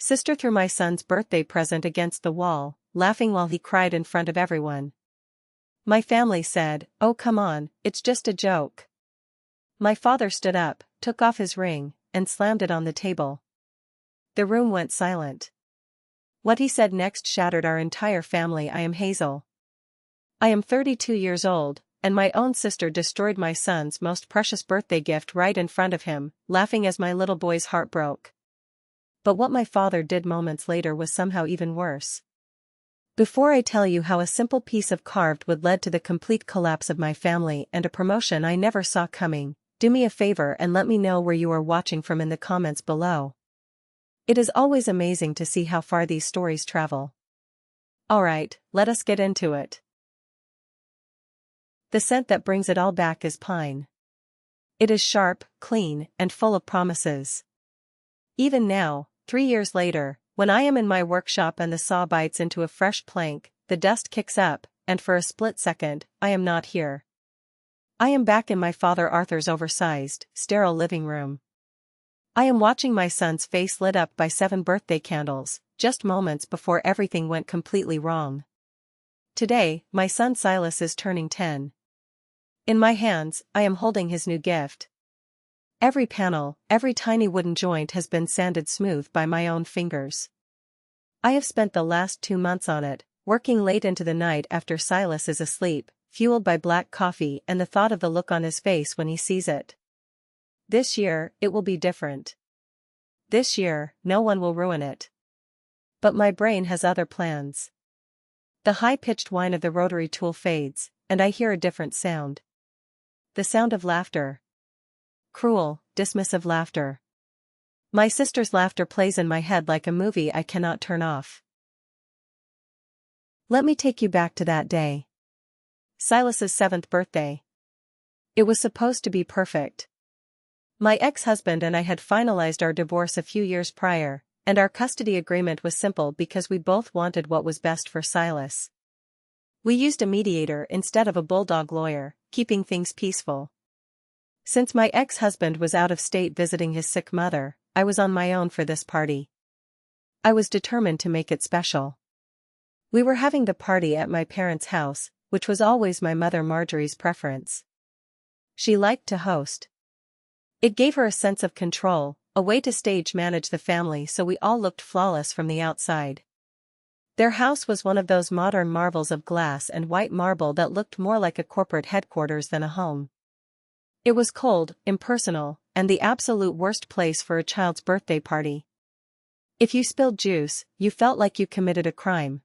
Sister threw my son's birthday present against the wall, laughing while he cried in front of everyone. My family said, "Oh come on, it's just a joke." My father stood up, took off his ring, and slammed it on the table. The room went silent. What he said next shattered our entire family. "I am Hazel. I am 32 years old, and my own sister destroyed my son's most precious birthday gift right in front of him," laughing as my little boy's heart broke. But what my father did moments later was somehow even worse. Before I tell you how a simple piece of carved wood led to the complete collapse of my family and a promotion I never saw coming, do me a favor and let me know where you are watching from in the comments below. It is always amazing to see how far these stories travel. Alright, let us get into it. The scent that brings it all back is pine. It is sharp, clean, and full of promises. Even now, 3 years later, when I am in my workshop and the saw bites into a fresh plank, the dust kicks up, and for a split second, I am not here. I am back in my father Arthur's oversized, sterile living room. I am watching my son's face lit up by 7 birthday candles, just moments before everything went completely wrong. Today, my son Silas is turning 10. In my hands, I am holding his new gift. Every panel, every tiny wooden joint has been sanded smooth by my own fingers. I have spent the last 2 months on it, working late into the night after Silas is asleep, fueled by black coffee and the thought of the look on his face when he sees it. This year, it will be different. This year, no one will ruin it. But my brain has other plans. The high-pitched whine of the rotary tool fades, and I hear a different sound. The sound of laughter. Cruel, dismissive laughter. My sister's laughter plays in my head like a movie I cannot turn off. Let me take you back to that day. Silas's 7th birthday. It was supposed to be perfect. My ex-husband and I had finalized our divorce a few years prior, and our custody agreement was simple because we both wanted what was best for Silas. We used a mediator instead of a bulldog lawyer, keeping things peaceful. Since my ex-husband was out of state visiting his sick mother, I was on my own for this party. I was determined to make it special. We were having the party at my parents' house, which was always my mother Marjorie's preference. She liked to host. It gave her a sense of control, a way to stage manage the family so we all looked flawless from the outside. Their house was one of those modern marvels of glass and white marble that looked more like a corporate headquarters than a home. It was cold, impersonal, and the absolute worst place for a child's birthday party. If you spilled juice, you felt like you committed a crime.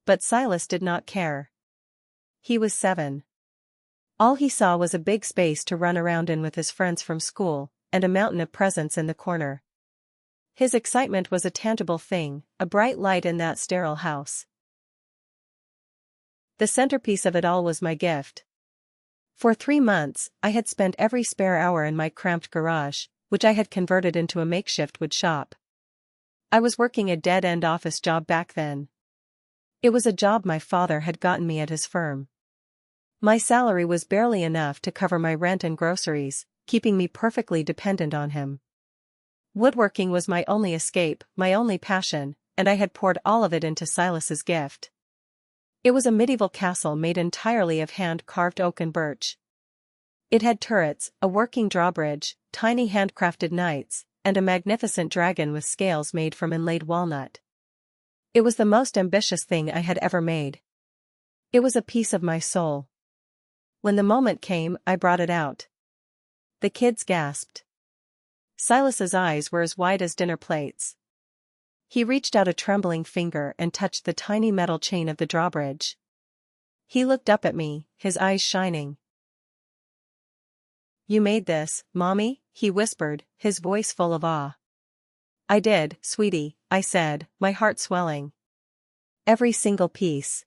But Silas did not care. He was 7. All he saw was a big space to run around in with his friends from school, and a mountain of presents in the corner. His excitement was a tangible thing, a bright light in that sterile house. The centerpiece of it all was my gift. For 3 months, I had spent every spare hour in my cramped garage, which I had converted into a makeshift wood shop. I was working a dead-end office job back then. It was a job my father had gotten me at his firm. My salary was barely enough to cover my rent and groceries, keeping me perfectly dependent on him. Woodworking was my only escape, my only passion, and I had poured all of it into Silas's gift. It was a medieval castle made entirely of hand-carved oak and birch. It had turrets, a working drawbridge, tiny handcrafted knights, and a magnificent dragon with scales made from inlaid walnut. It was the most ambitious thing I had ever made. It was a piece of my soul. When the moment came, I brought it out. The kids gasped. Silas's eyes were as wide as dinner plates. He reached out a trembling finger and touched the tiny metal chain of the drawbridge. He looked up at me, his eyes shining. "You made this, Mommy?" he whispered, his voice full of awe. "I did, sweetie," I said, my heart swelling. Every single piece.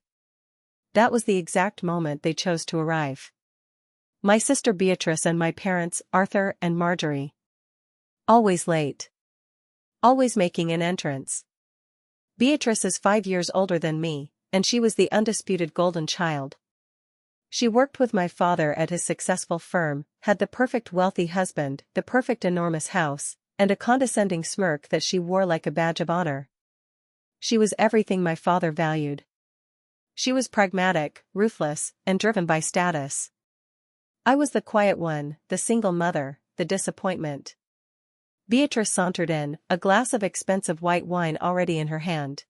That was the exact moment they chose to arrive. My sister Beatrice and my parents, Arthur and Marjorie. Always late. Always making an entrance. Beatrice is 5 years older than me, and she was the undisputed golden child. She worked with my father at his successful firm, had the perfect wealthy husband, the perfect enormous house, and a condescending smirk that she wore like a badge of honor. She was everything my father valued. She was pragmatic, ruthless, and driven by status. I was the quiet one, the single mother, the disappointment. Beatrice sauntered in, a glass of expensive white wine already in her hand.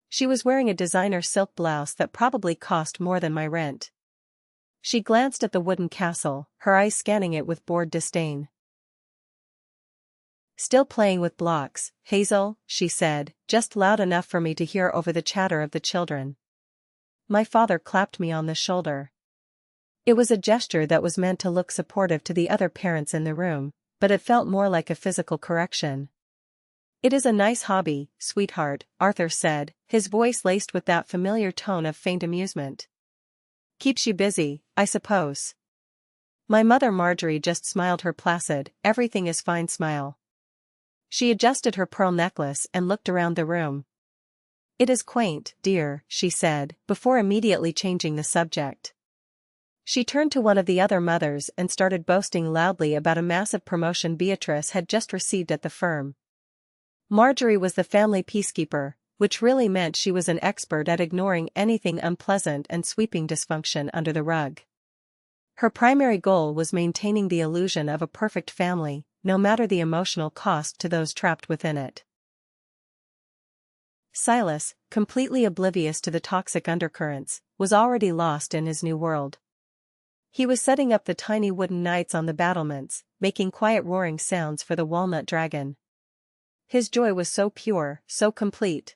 She was wearing a designer silk blouse that probably cost more than my rent. She glanced at the wooden castle, her eyes scanning it with bored disdain. "Still playing with blocks, Hazel," she said, just loud enough for me to hear over the chatter of the children. My father clapped me on the shoulder. It was a gesture that was meant to look supportive to the other parents in the room, but it felt more like a physical correction. "It is a nice hobby, sweetheart," Arthur said, his voice laced with that familiar tone of faint amusement. "Keeps you busy, I suppose." My mother Marjorie just smiled her placid, everything is fine smile. She adjusted her pearl necklace and looked around the room. "It is quaint, dear," she said, before immediately changing the subject. She turned to one of the other mothers and started boasting loudly about a massive promotion Beatrice had just received at the firm. Marjorie was the family peacekeeper, which really meant she was an expert at ignoring anything unpleasant and sweeping dysfunction under the rug. Her primary goal was maintaining the illusion of a perfect family, no matter the emotional cost to those trapped within it. Silas, completely oblivious to the toxic undercurrents, was already lost in his new world. He was setting up the tiny wooden knights on the battlements, making quiet roaring sounds for the walnut dragon. His joy was so pure, so complete.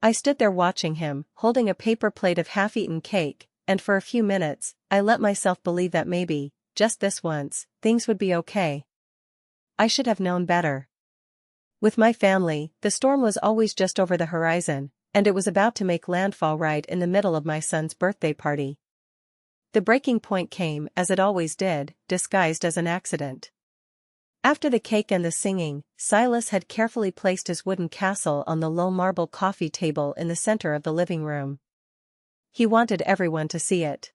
I stood there watching him, holding a paper plate of half-eaten cake, and for a few minutes, I let myself believe that maybe, just this once, things would be okay. I should have known better. With my family, the storm was always just over the horizon, and it was about to make landfall right in the middle of my son's birthday party. The breaking point came, as it always did, disguised as an accident. After the cake and the singing, Silas had carefully placed his wooden castle on the low marble coffee table in the center of the living room. He wanted everyone to see it.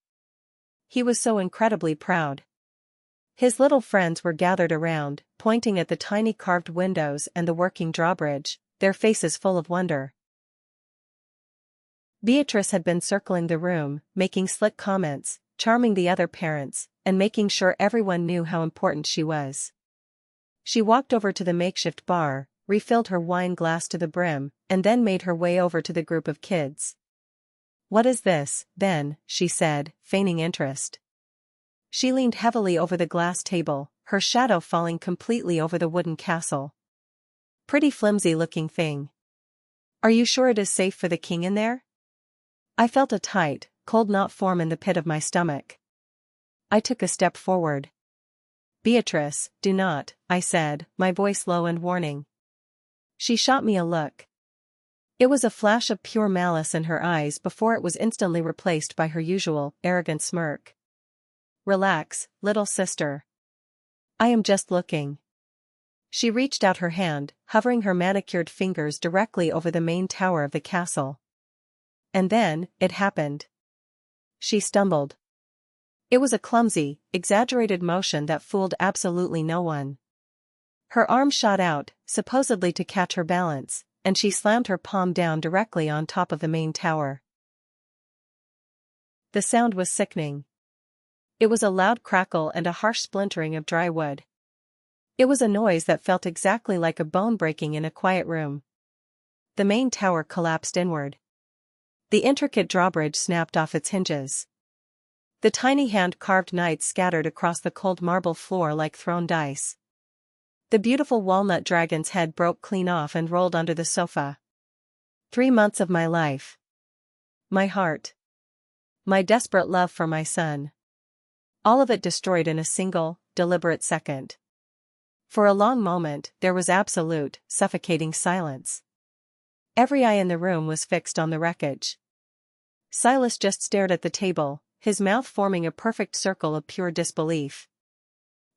He was so incredibly proud. His little friends were gathered around, pointing at the tiny carved windows and the working drawbridge, their faces full of wonder. Beatrice had been circling the room, making slick comments, charming the other parents, and making sure everyone knew how important she was. She walked over to the makeshift bar, refilled her wine glass to the brim, and then made her way over to the group of kids. "What is this, then?" she said, feigning interest. She leaned heavily over the glass table, her shadow falling completely over the wooden castle. "Pretty flimsy-looking thing. Are you sure it is safe for the king in there?" I felt a tight, cold knot form in the pit of my stomach. I took a step forward. "Beatrice, do not," I said, my voice low and warning. She shot me a look. It was a flash of pure malice in her eyes before it was instantly replaced by her usual, arrogant smirk. "Relax, little sister. I am just looking." She reached out her hand, hovering her manicured fingers directly over the main tower of the castle. And then, it happened. She stumbled. It was a clumsy, exaggerated motion that fooled absolutely no one. Her arm shot out, supposedly to catch her balance, and she slammed her palm down directly on top of the main tower. The sound was sickening. It was a loud crackle and a harsh splintering of dry wood. It was a noise that felt exactly like a bone breaking in a quiet room. The main tower collapsed inward. The intricate drawbridge snapped off its hinges. The tiny hand-carved knights scattered across the cold marble floor like thrown dice. The beautiful walnut dragon's head broke clean off and rolled under the sofa. 3 months of my life. My heart. My desperate love for my son. All of it destroyed in a single, deliberate second. For a long moment, there was absolute, suffocating silence. Every eye in the room was fixed on the wreckage. Silas just stared at the table, his mouth forming a perfect circle of pure disbelief.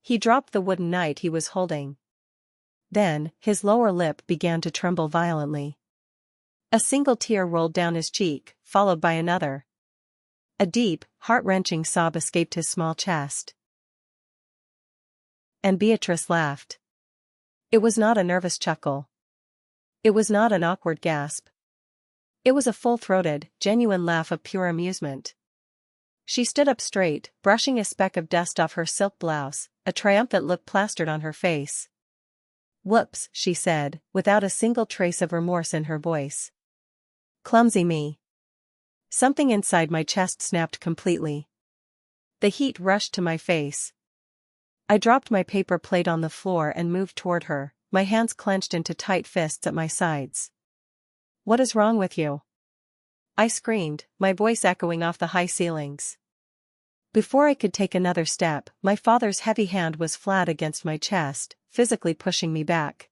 He dropped the wooden knight he was holding. Then, his lower lip began to tremble violently. A single tear rolled down his cheek, followed by another. A deep, heart-wrenching sob escaped his small chest. And Beatrice laughed. It was not a nervous chuckle. It was not an awkward gasp. It was a full-throated, genuine laugh of pure amusement. She stood up straight, brushing a speck of dust off her silk blouse, a triumphant look plastered on her face. "Whoops," she said, without a single trace of remorse in her voice. "Clumsy me." Something inside my chest snapped completely. The heat rushed to my face. I dropped my paper plate on the floor and moved toward her, my hands clenched into tight fists at my sides. "What is wrong with you?" I screamed, my voice echoing off the high ceilings. Before I could take another step, my father's heavy hand was flat against my chest, physically pushing me back.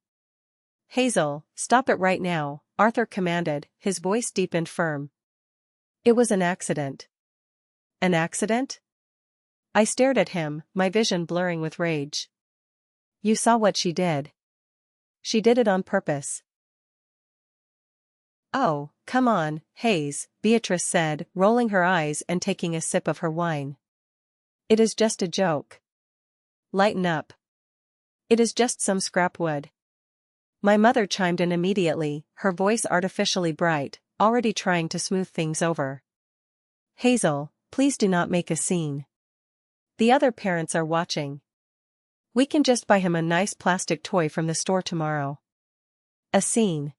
"Hazel, stop it right now," Arthur commanded, his voice deep and firm. "It was an accident." "An accident?" I stared at him, my vision blurring with rage. "You saw what she did. She did it on purpose." "Oh, come on, Hayes," Beatrice said, rolling her eyes and taking a sip of her wine. "It is just a joke. Lighten up. It is just some scrap wood." My mother chimed in immediately, her voice artificially bright, already trying to smooth things over. "Hazel, please do not make a scene. The other parents are watching. We can just buy him a nice plastic toy from the store tomorrow." A scene.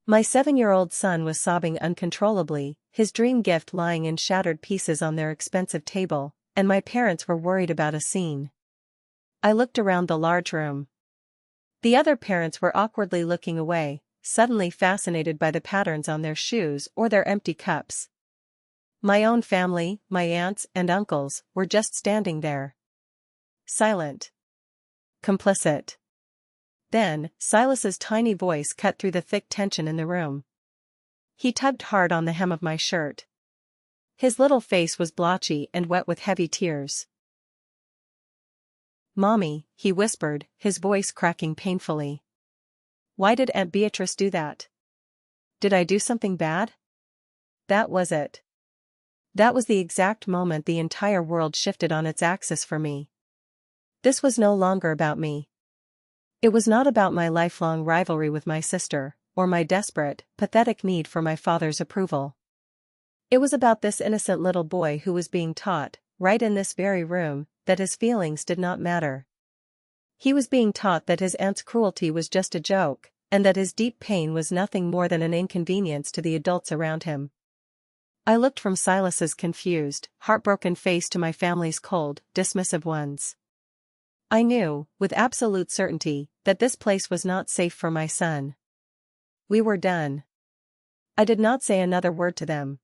My 7-year-old son was sobbing uncontrollably, his dream gift lying in shattered pieces on their expensive table, and my parents were worried about a scene. I looked around the large room. The other parents were awkwardly looking away, suddenly fascinated by the patterns on their shoes or their empty cups. My own family, my aunts and uncles, were just standing there. Silent. Complicit. Then, Silas's tiny voice cut through the thick tension in the room. He tugged hard on the hem of my shirt. His little face was blotchy and wet with heavy tears. "Mommy," he whispered, his voice cracking painfully. "Why did Aunt Beatrice do that? Did I do something bad?" That was it. That was the exact moment the entire world shifted on its axis for me. This was no longer about me. It was not about my lifelong rivalry with my sister, or my desperate, pathetic need for my father's approval. It was about this innocent little boy who was being taught, right in this very room, that his feelings did not matter. He was being taught that his aunt's cruelty was just a joke, and that his deep pain was nothing more than an inconvenience to the adults around him. I looked from Silas's confused, heartbroken face to my family's cold, dismissive ones. I knew, with absolute certainty, that this place was not safe for my son. We were done. I did not say another word to them.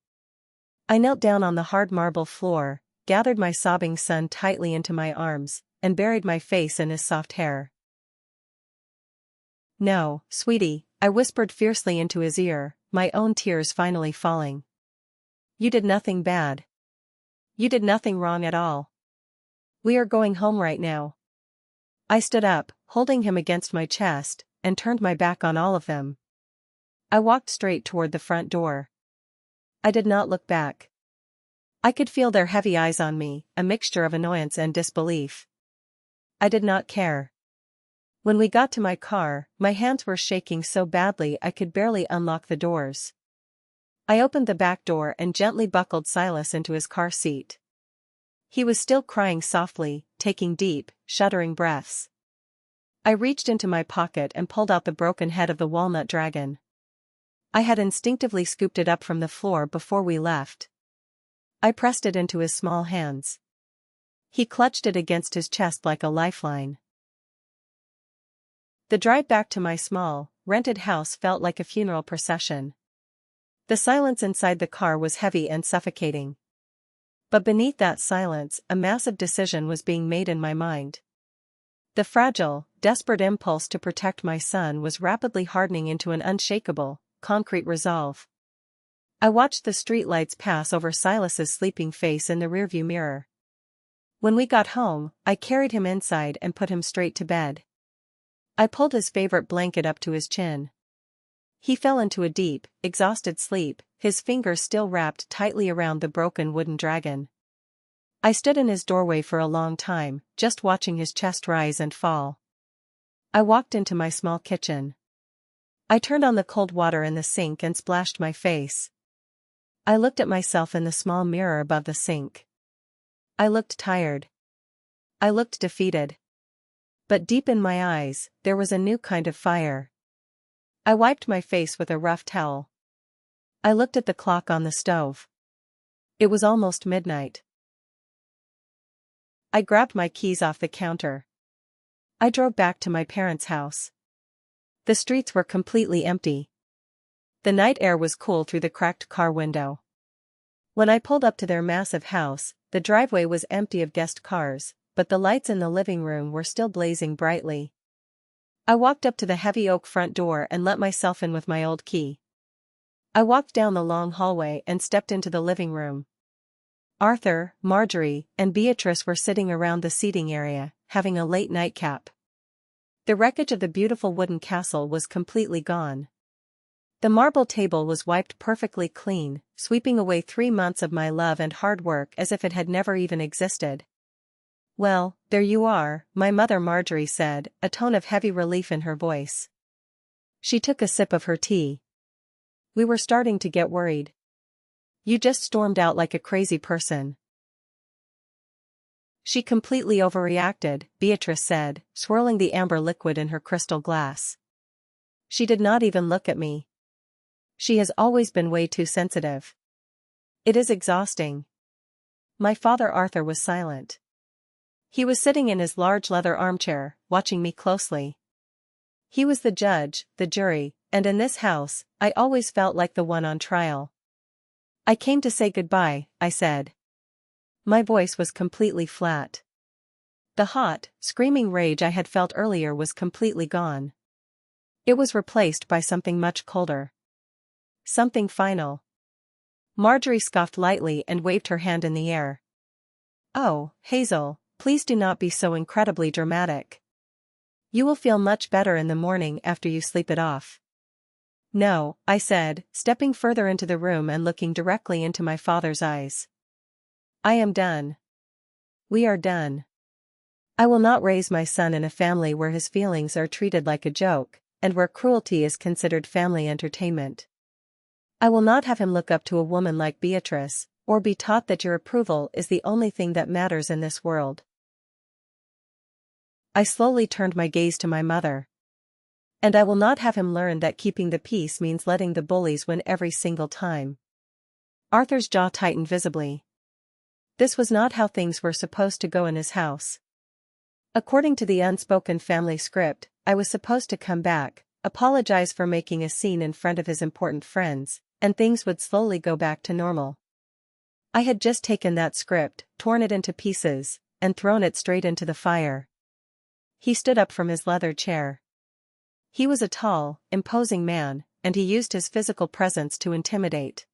I knelt down on the hard marble floor, gathered my sobbing son tightly into my arms, and buried my face in his soft hair. "No, sweetie," I whispered fiercely into his ear, my own tears finally falling. "You did nothing bad. You did nothing wrong at all. We are going home right now." I stood up, holding him against my chest, and turned my back on all of them. I walked straight toward the front door. I did not look back. I could feel their heavy eyes on me, a mixture of annoyance and disbelief. I did not care. When we got to my car, my hands were shaking so badly I could barely unlock the doors. I opened the back door and gently buckled Silas into his car seat. He was still crying softly, taking deep, shuddering breaths. I reached into my pocket and pulled out the broken head of the walnut dragon. I had instinctively scooped it up from the floor before we left. I pressed it into his small hands. He clutched it against his chest like a lifeline. The drive back to my small, rented house felt like a funeral procession. The silence inside the car was heavy and suffocating. But beneath that silence, a massive decision was being made in my mind. The fragile, desperate impulse to protect my son was rapidly hardening into an unshakable, concrete resolve. I watched the streetlights pass over Silas's sleeping face in the rearview mirror. When we got home, I carried him inside and put him straight to bed. I pulled his favorite blanket up to his chin. He fell into a deep, exhausted sleep, his fingers still wrapped tightly around the broken wooden dragon. I stood in his doorway for a long time, just watching his chest rise and fall. I walked into my small kitchen. I turned on the cold water in the sink and splashed my face. I looked at myself in the small mirror above the sink. I looked tired. I looked defeated. But deep in my eyes, there was a new kind of fire. I wiped my face with a rough towel. I looked at the clock on the stove. It was almost midnight. I grabbed my keys off the counter. I drove back to my parents' house. The streets were completely empty. The night air was cool through the cracked car window. When I pulled up to their massive house, the driveway was empty of guest cars, but the lights in the living room were still blazing brightly. I walked up to the heavy oak front door and let myself in with my old key. I walked down the long hallway and stepped into the living room. Arthur, Marjorie, and Beatrice were sitting around the seating area, having a late nightcap. The wreckage of the beautiful wooden castle was completely gone. The marble table was wiped perfectly clean, sweeping away 3 months of my love and hard work as if it had never even existed. "Well, there you are," my mother Marjorie said, a tone of heavy relief in her voice. She took a sip of her tea. "We were starting to get worried. You just stormed out like a crazy person." "She completely overreacted," Beatrice said, swirling the amber liquid in her crystal glass. "She did not even look at me. She has always been way too sensitive. It is exhausting." My father Arthur was silent. He was sitting in his large leather armchair, watching me closely. He was the judge, the jury, and in this house, I always felt like the one on trial. "I came to say goodbye," I said. My voice was completely flat. The hot, screaming rage I had felt earlier was completely gone. It was replaced by something much colder. Something final. Marjorie scoffed lightly and waved her hand in the air. "Oh, Hazel, please do not be so incredibly dramatic. You will feel much better in the morning after you sleep it off." "No," I said, stepping further into the room and looking directly into my father's eyes. "I am done. We are done. I will not raise my son in a family where his feelings are treated like a joke, and where cruelty is considered family entertainment. I will not have him look up to a woman like Beatrice, or be taught that your approval is the only thing that matters in this world." I slowly turned my gaze to my mother. "And I will not have him learn that keeping the peace means letting the bullies win every single time." Arthur's jaw tightened visibly. This was not how things were supposed to go in his house. According to the unspoken family script, I was supposed to come back, apologize for making a scene in front of his important friends, and things would slowly go back to normal. I had just taken that script, torn it into pieces, and thrown it straight into the fire. He stood up from his leather chair. He was a tall, imposing man, and he used his physical presence to intimidate.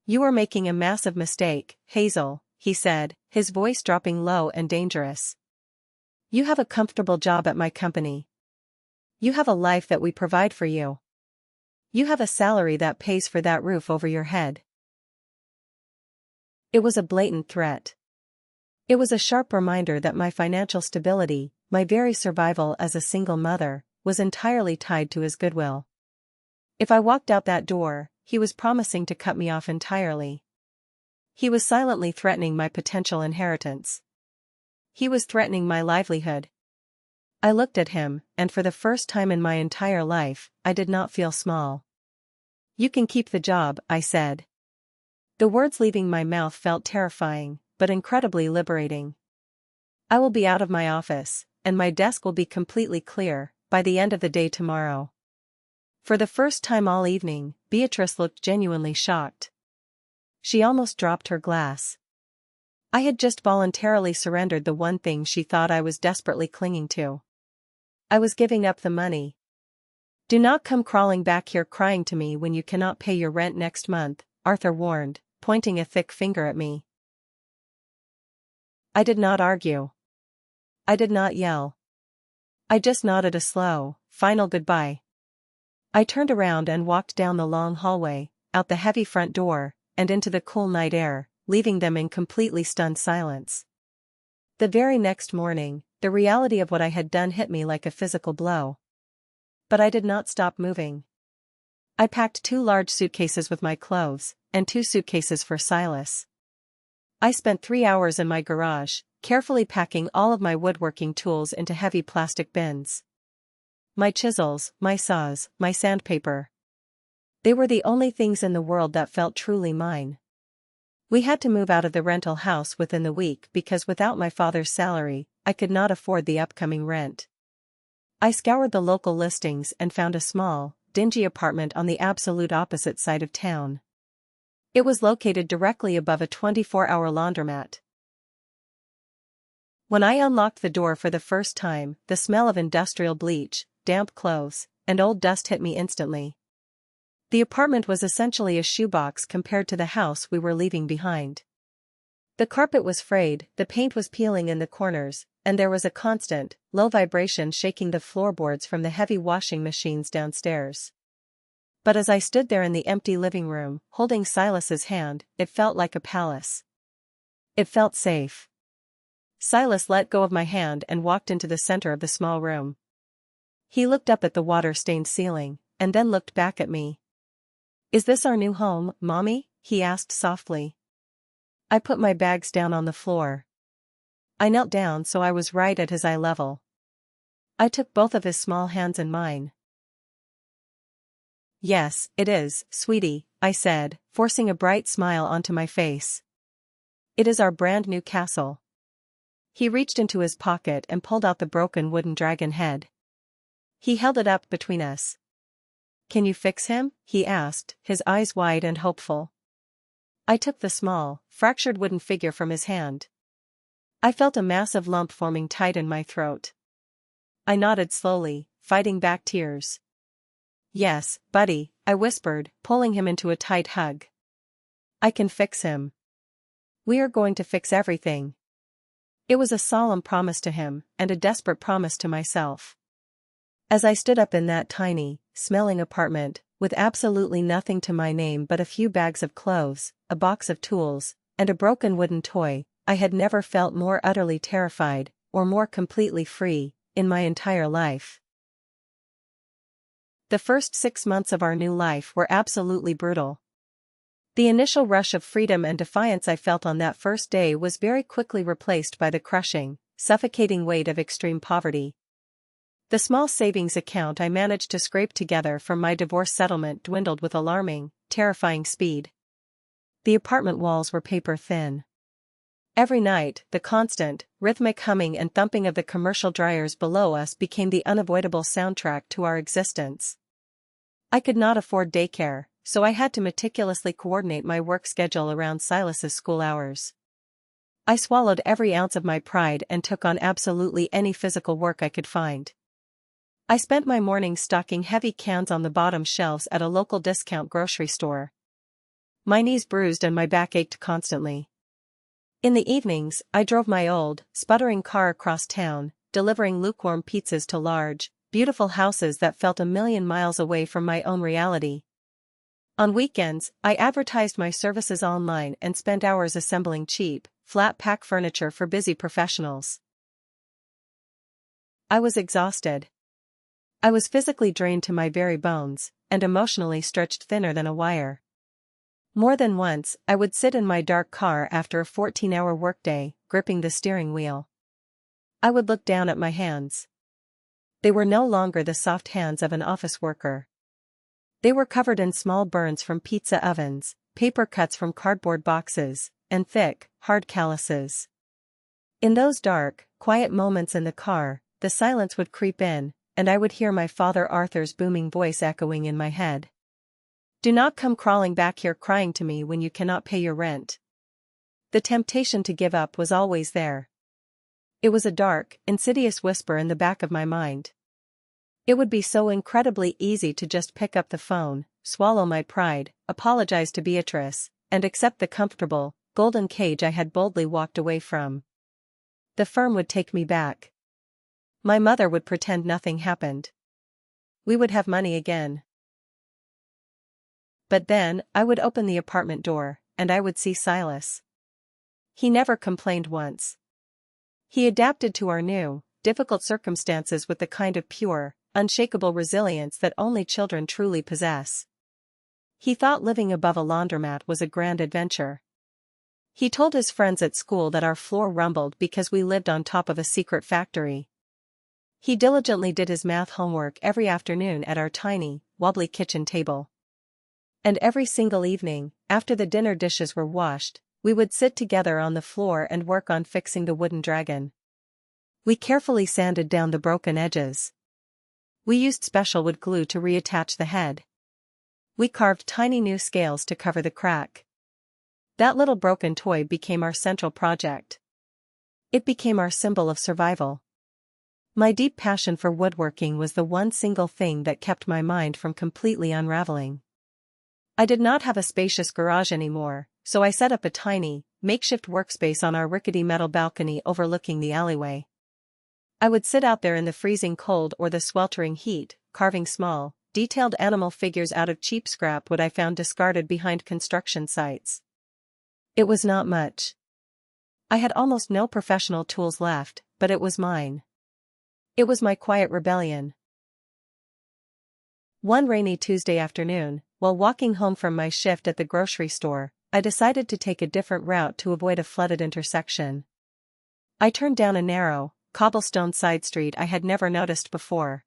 "You are making a massive mistake, Hazel," he said, his voice dropping low and dangerous. "You have a comfortable job at my company. You have a life that we provide for you. You have a salary that pays for that roof over your head." It was a blatant threat. It was a sharp reminder that my financial stability, my very survival as a single mother, was entirely tied to his goodwill. If I walked out that door, he was promising to cut me off entirely. He was silently threatening my potential inheritance. He was threatening my livelihood. I looked at him, and for the first time in my entire life, I did not feel small. "You can keep the job," I said. The words leaving my mouth felt terrifying, but incredibly liberating. "I will be out of my office, and my desk will be completely clear, by the end of the day tomorrow." For the first time all evening, Beatrice looked genuinely shocked. She almost dropped her glass. I had just voluntarily surrendered the one thing she thought I was desperately clinging to. I was giving up the money. "Do not come crawling back here crying to me when you cannot pay your rent next month," Arthur warned, pointing a thick finger at me. I did not argue. I did not yell. I just nodded a slow, final goodbye. I turned around and walked down the long hallway, out the heavy front door, and into the cool night air, leaving them in completely stunned silence. The very next morning, the reality of what I had done hit me like a physical blow. But I did not stop moving. I packed 2 large suitcases with my clothes, and 2 suitcases for Silas. I spent 3 hours in my garage, carefully packing all of my woodworking tools into heavy plastic bins. My chisels, my saws, my sandpaper. They were the only things in the world that felt truly mine. We had to move out of the rental house within the week because without my father's salary, I could not afford the upcoming rent. I scoured the local listings and found a small, dingy apartment on the absolute opposite side of town. It was located directly above a 24-hour laundromat. When I unlocked the door for the first time, the smell of industrial bleach, damp clothes, and old dust hit me instantly. The apartment was essentially a shoebox compared to the house we were leaving behind. The carpet was frayed, the paint was peeling in the corners, and there was a constant, low vibration shaking the floorboards from the heavy washing machines downstairs. But as I stood there in the empty living room, holding Silas's hand, it felt like a palace. It felt safe. Silas let go of my hand and walked into the center of the small room. He looked up at the water-stained ceiling, and then looked back at me. "Is this our new home, Mommy?" he asked softly. I put my bags down on the floor. I knelt down so I was right at his eye level. I took both of his small hands in mine. "Yes, it is, sweetie," I said, forcing a bright smile onto my face. "It is our brand new castle." He reached into his pocket and pulled out the broken wooden dragon head. He held it up between us. "Can you fix him?" he asked, his eyes wide and hopeful. I took the small, fractured wooden figure from his hand. I felt a massive lump forming tight in my throat. I nodded slowly, fighting back tears. "Yes, buddy," I whispered, pulling him into a tight hug. "I can fix him. We are going to fix everything." It was a solemn promise to him, and a desperate promise to myself. As I stood up in that tiny, smelling apartment, with absolutely nothing to my name but a few bags of clothes, a box of tools, and a broken wooden toy, I had never felt more utterly terrified, or more completely free, in my entire life. The first 6 months of our new life were absolutely brutal. The initial rush of freedom and defiance I felt on that first day was very quickly replaced by the crushing, suffocating weight of extreme poverty. The small savings account I managed to scrape together from my divorce settlement dwindled with alarming, terrifying speed. The apartment walls were paper thin. Every night, the constant, rhythmic humming and thumping of the commercial dryers below us became the unavoidable soundtrack to our existence. I could not afford daycare, so I had to meticulously coordinate my work schedule around Silas's school hours. I swallowed every ounce of my pride and took on absolutely any physical work I could find. I spent my mornings stocking heavy cans on the bottom shelves at a local discount grocery store. My knees bruised and my back ached constantly. In the evenings, I drove my old, sputtering car across town, delivering lukewarm pizzas to large, beautiful houses that felt a million miles away from my own reality. On weekends, I advertised my services online and spent hours assembling cheap, flat-pack furniture for busy professionals. I was exhausted. I was physically drained to my very bones, and emotionally stretched thinner than a wire. More than once, I would sit in my dark car after a 14-hour workday, gripping the steering wheel. I would look down at my hands. They were no longer the soft hands of an office worker. They were covered in small burns from pizza ovens, paper cuts from cardboard boxes, and thick, hard calluses. In those dark, quiet moments in the car, the silence would creep in, and I would hear my father Arthur's booming voice echoing in my head. "Do not come crawling back here crying to me when you cannot pay your rent." The temptation to give up was always there. It was a dark, insidious whisper in the back of my mind. It would be so incredibly easy to just pick up the phone, swallow my pride, apologize to Beatrice, and accept the comfortable, golden cage I had boldly walked away from. The firm would take me back. My mother would pretend nothing happened. We would have money again. But then, I would open the apartment door, and I would see Silas. He never complained once. He adapted to our new, difficult circumstances with the kind of pure, unshakable resilience that only children truly possess. He thought living above a laundromat was a grand adventure. He told his friends at school that our floor rumbled because we lived on top of a secret factory. He diligently did his math homework every afternoon at our tiny, wobbly kitchen table. And every single evening, after the dinner dishes were washed, we would sit together on the floor and work on fixing the wooden dragon. We carefully sanded down the broken edges. We used special wood glue to reattach the head. We carved tiny new scales to cover the crack. That little broken toy became our central project. It became our symbol of survival. My deep passion for woodworking was the one single thing that kept my mind from completely unraveling. I did not have a spacious garage anymore, so I set up a tiny, makeshift workspace on our rickety metal balcony overlooking the alleyway. I would sit out there in the freezing cold or the sweltering heat, carving small, detailed animal figures out of cheap scrap wood I found discarded behind construction sites. It was not much. I had almost no professional tools left, but it was mine. It was my quiet rebellion. One rainy Tuesday afternoon, while walking home from my shift at the grocery store, I decided to take a different route to avoid a flooded intersection. I turned down a narrow, cobblestone side street I had never noticed before.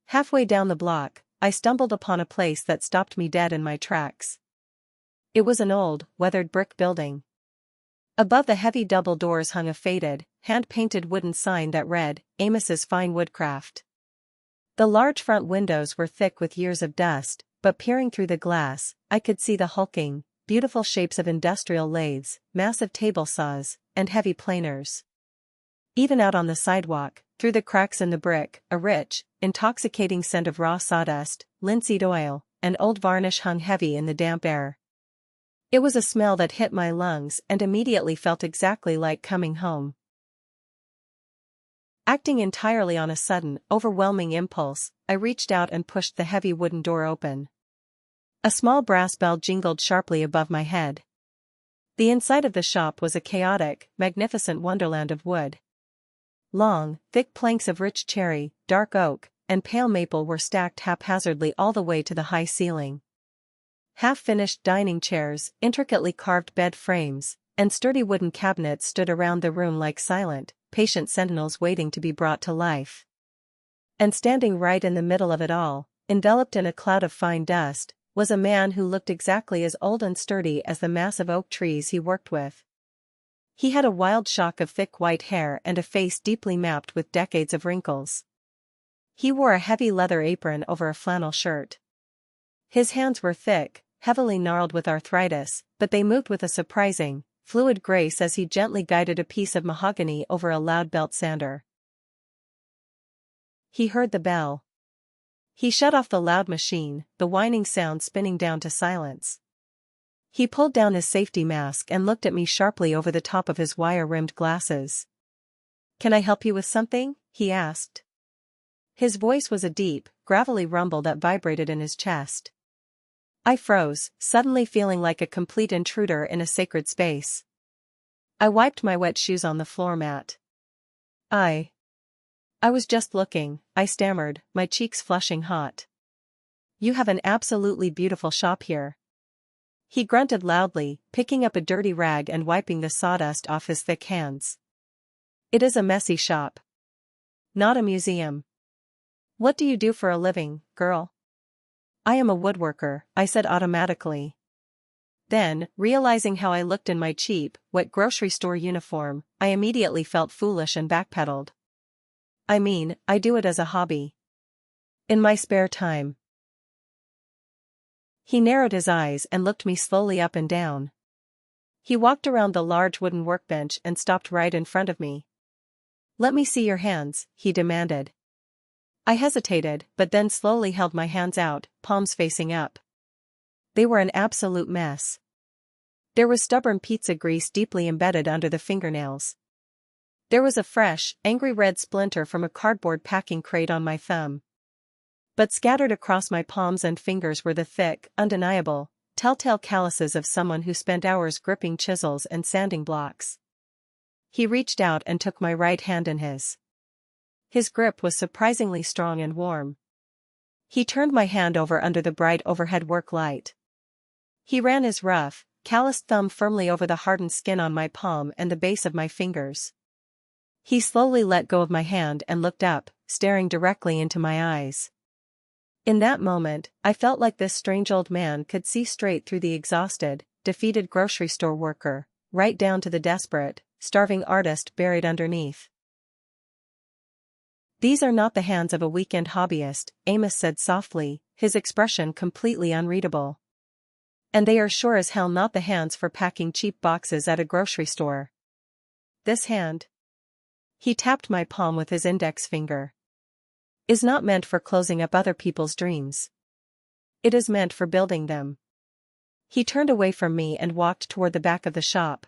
Halfway down the block, I stumbled upon a place that stopped me dead in my tracks. It was an old, weathered brick building. Above the heavy double doors hung a faded, hand-painted wooden sign that read, "Amos's Fine Woodcraft." The large front windows were thick with years of dust, but peering through the glass, I could see the hulking, beautiful shapes of industrial lathes, massive table saws, and heavy planers. Even out on the sidewalk, through the cracks in the brick, a rich, intoxicating scent of raw sawdust, linseed oil, and old varnish hung heavy in the damp air. It was a smell that hit my lungs and immediately felt exactly like coming home. Acting entirely on a sudden, overwhelming impulse, I reached out and pushed the heavy wooden door open. A small brass bell jingled sharply above my head. The inside of the shop was a chaotic, magnificent wonderland of wood. Long, thick planks of rich cherry, dark oak, and pale maple were stacked haphazardly all the way to the high ceiling. Half-finished dining chairs, intricately carved bed frames, and sturdy wooden cabinets stood around the room like silent, patient sentinels waiting to be brought to life. And standing right in the middle of it all, enveloped in a cloud of fine dust, was a man who looked exactly as old and sturdy as the massive oak trees he worked with. He had a wild shock of thick white hair and a face deeply mapped with decades of wrinkles. He wore a heavy leather apron over a flannel shirt. His hands were thick, heavily gnarled with arthritis, but they moved with a surprising, fluid grace as he gently guided a piece of mahogany over a loud belt sander. He heard the bell. He shut off the loud machine, the whining sound spinning down to silence. He pulled down his safety mask and looked at me sharply over the top of his wire-rimmed glasses. "Can I help you with something?" he asked. His voice was a deep, gravelly rumble that vibrated in his chest. I froze, suddenly feeling like a complete intruder in a sacred space. I wiped my wet shoes on the floor mat. I was just looking, I stammered, my cheeks flushing hot. "You have an absolutely beautiful shop here." He grunted loudly, picking up a dirty rag and wiping the sawdust off his thick hands. "It is a messy shop. Not a museum." "What do you do for a living, girl?" "I am a woodworker," I said automatically. Then, realizing how I looked in my cheap, wet grocery store uniform, I immediately felt foolish and backpedaled. "I mean, I do it as a hobby. In my spare time." He narrowed his eyes and looked me slowly up and down. He walked around the large wooden workbench and stopped right in front of me. "Let me see your hands," he demanded. I hesitated, but then slowly held my hands out, palms facing up. They were an absolute mess. There was stubborn pizza grease deeply embedded under the fingernails. There was a fresh, angry red splinter from a cardboard packing crate on my thumb. But scattered across my palms and fingers were the thick, undeniable, telltale calluses of someone who spent hours gripping chisels and sanding blocks. He reached out and took my right hand in his. His grip was surprisingly strong and warm. He turned my hand over under the bright overhead work light. He ran his rough, calloused thumb firmly over the hardened skin on my palm and the base of my fingers. He slowly let go of my hand and looked up, staring directly into my eyes. In that moment, I felt like this strange old man could see straight through the exhausted, defeated grocery store worker, right down to the desperate, starving artist buried underneath. "These are not the hands of a weekend hobbyist," Amos said softly, his expression completely unreadable. "And they are sure as hell not the hands for packing cheap boxes at a grocery store. This hand," he tapped my palm with his index finger, "is not meant for closing up other people's dreams. It is meant for building them." He turned away from me and walked toward the back of the shop.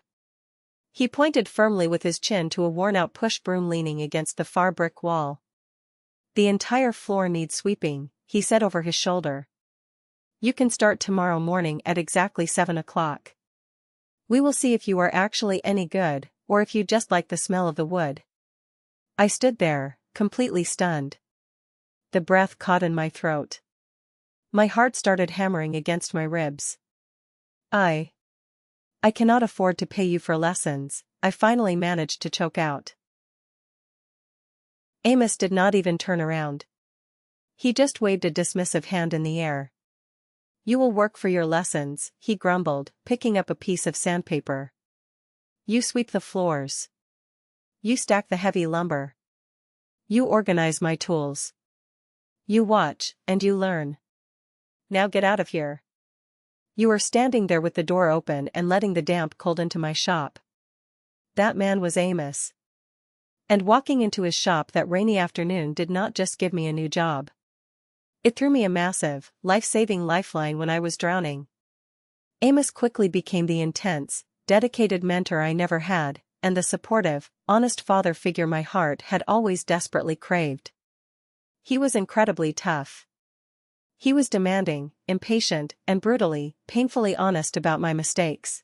He pointed firmly with his chin to a worn-out push broom leaning against the far brick wall. "The entire floor needs sweeping," he said over his shoulder. "You can start tomorrow morning at exactly 7 o'clock. We will see if you are actually any good, or if you just like the smell of the wood." I stood there, completely stunned. The breath caught in my throat. My heart started hammering against my ribs. I cannot afford to pay you for lessons," I finally managed to choke out. Amos did not even turn around. He just waved a dismissive hand in the air. "You will work for your lessons," he grumbled, picking up a piece of sandpaper. "You sweep the floors. You stack the heavy lumber. You organize my tools. You watch, and you learn. Now get out of here." You were standing there with the door open and letting the damp cold into my shop. That man was Amos. And walking into his shop that rainy afternoon did not just give me a new job. It threw me a massive, life-saving lifeline when I was drowning. Amos quickly became the intense, dedicated mentor I never had, and the supportive, honest father figure my heart had always desperately craved. He was incredibly tough. He was demanding, impatient, and brutally, painfully honest about my mistakes.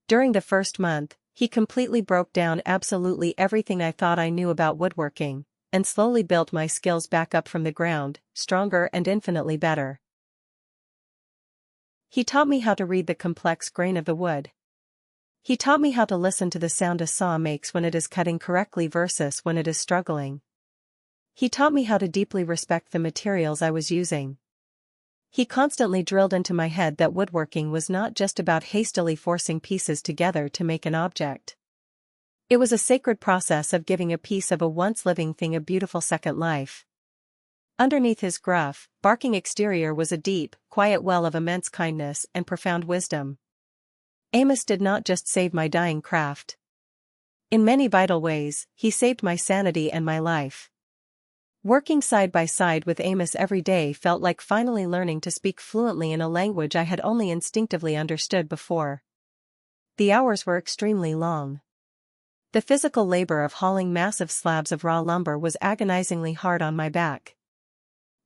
During the first month, he completely broke down absolutely everything I thought I knew about woodworking, and slowly built my skills back up from the ground, stronger and infinitely better. He taught me how to read the complex grain of the wood. He taught me how to listen to the sound a saw makes when it is cutting correctly versus when it is struggling. He taught me how to deeply respect the materials I was using. He constantly drilled into my head that woodworking was not just about hastily forcing pieces together to make an object. It was a sacred process of giving a piece of a once living thing a beautiful second life. Underneath his gruff, barking exterior was a deep, quiet well of immense kindness and profound wisdom. Amos did not just save my dying craft. In many vital ways, he saved my sanity and my life. Working side by side with Amos every day felt like finally learning to speak fluently in a language I had only instinctively understood before. The hours were extremely long. The physical labor of hauling massive slabs of raw lumber was agonizingly hard on my back.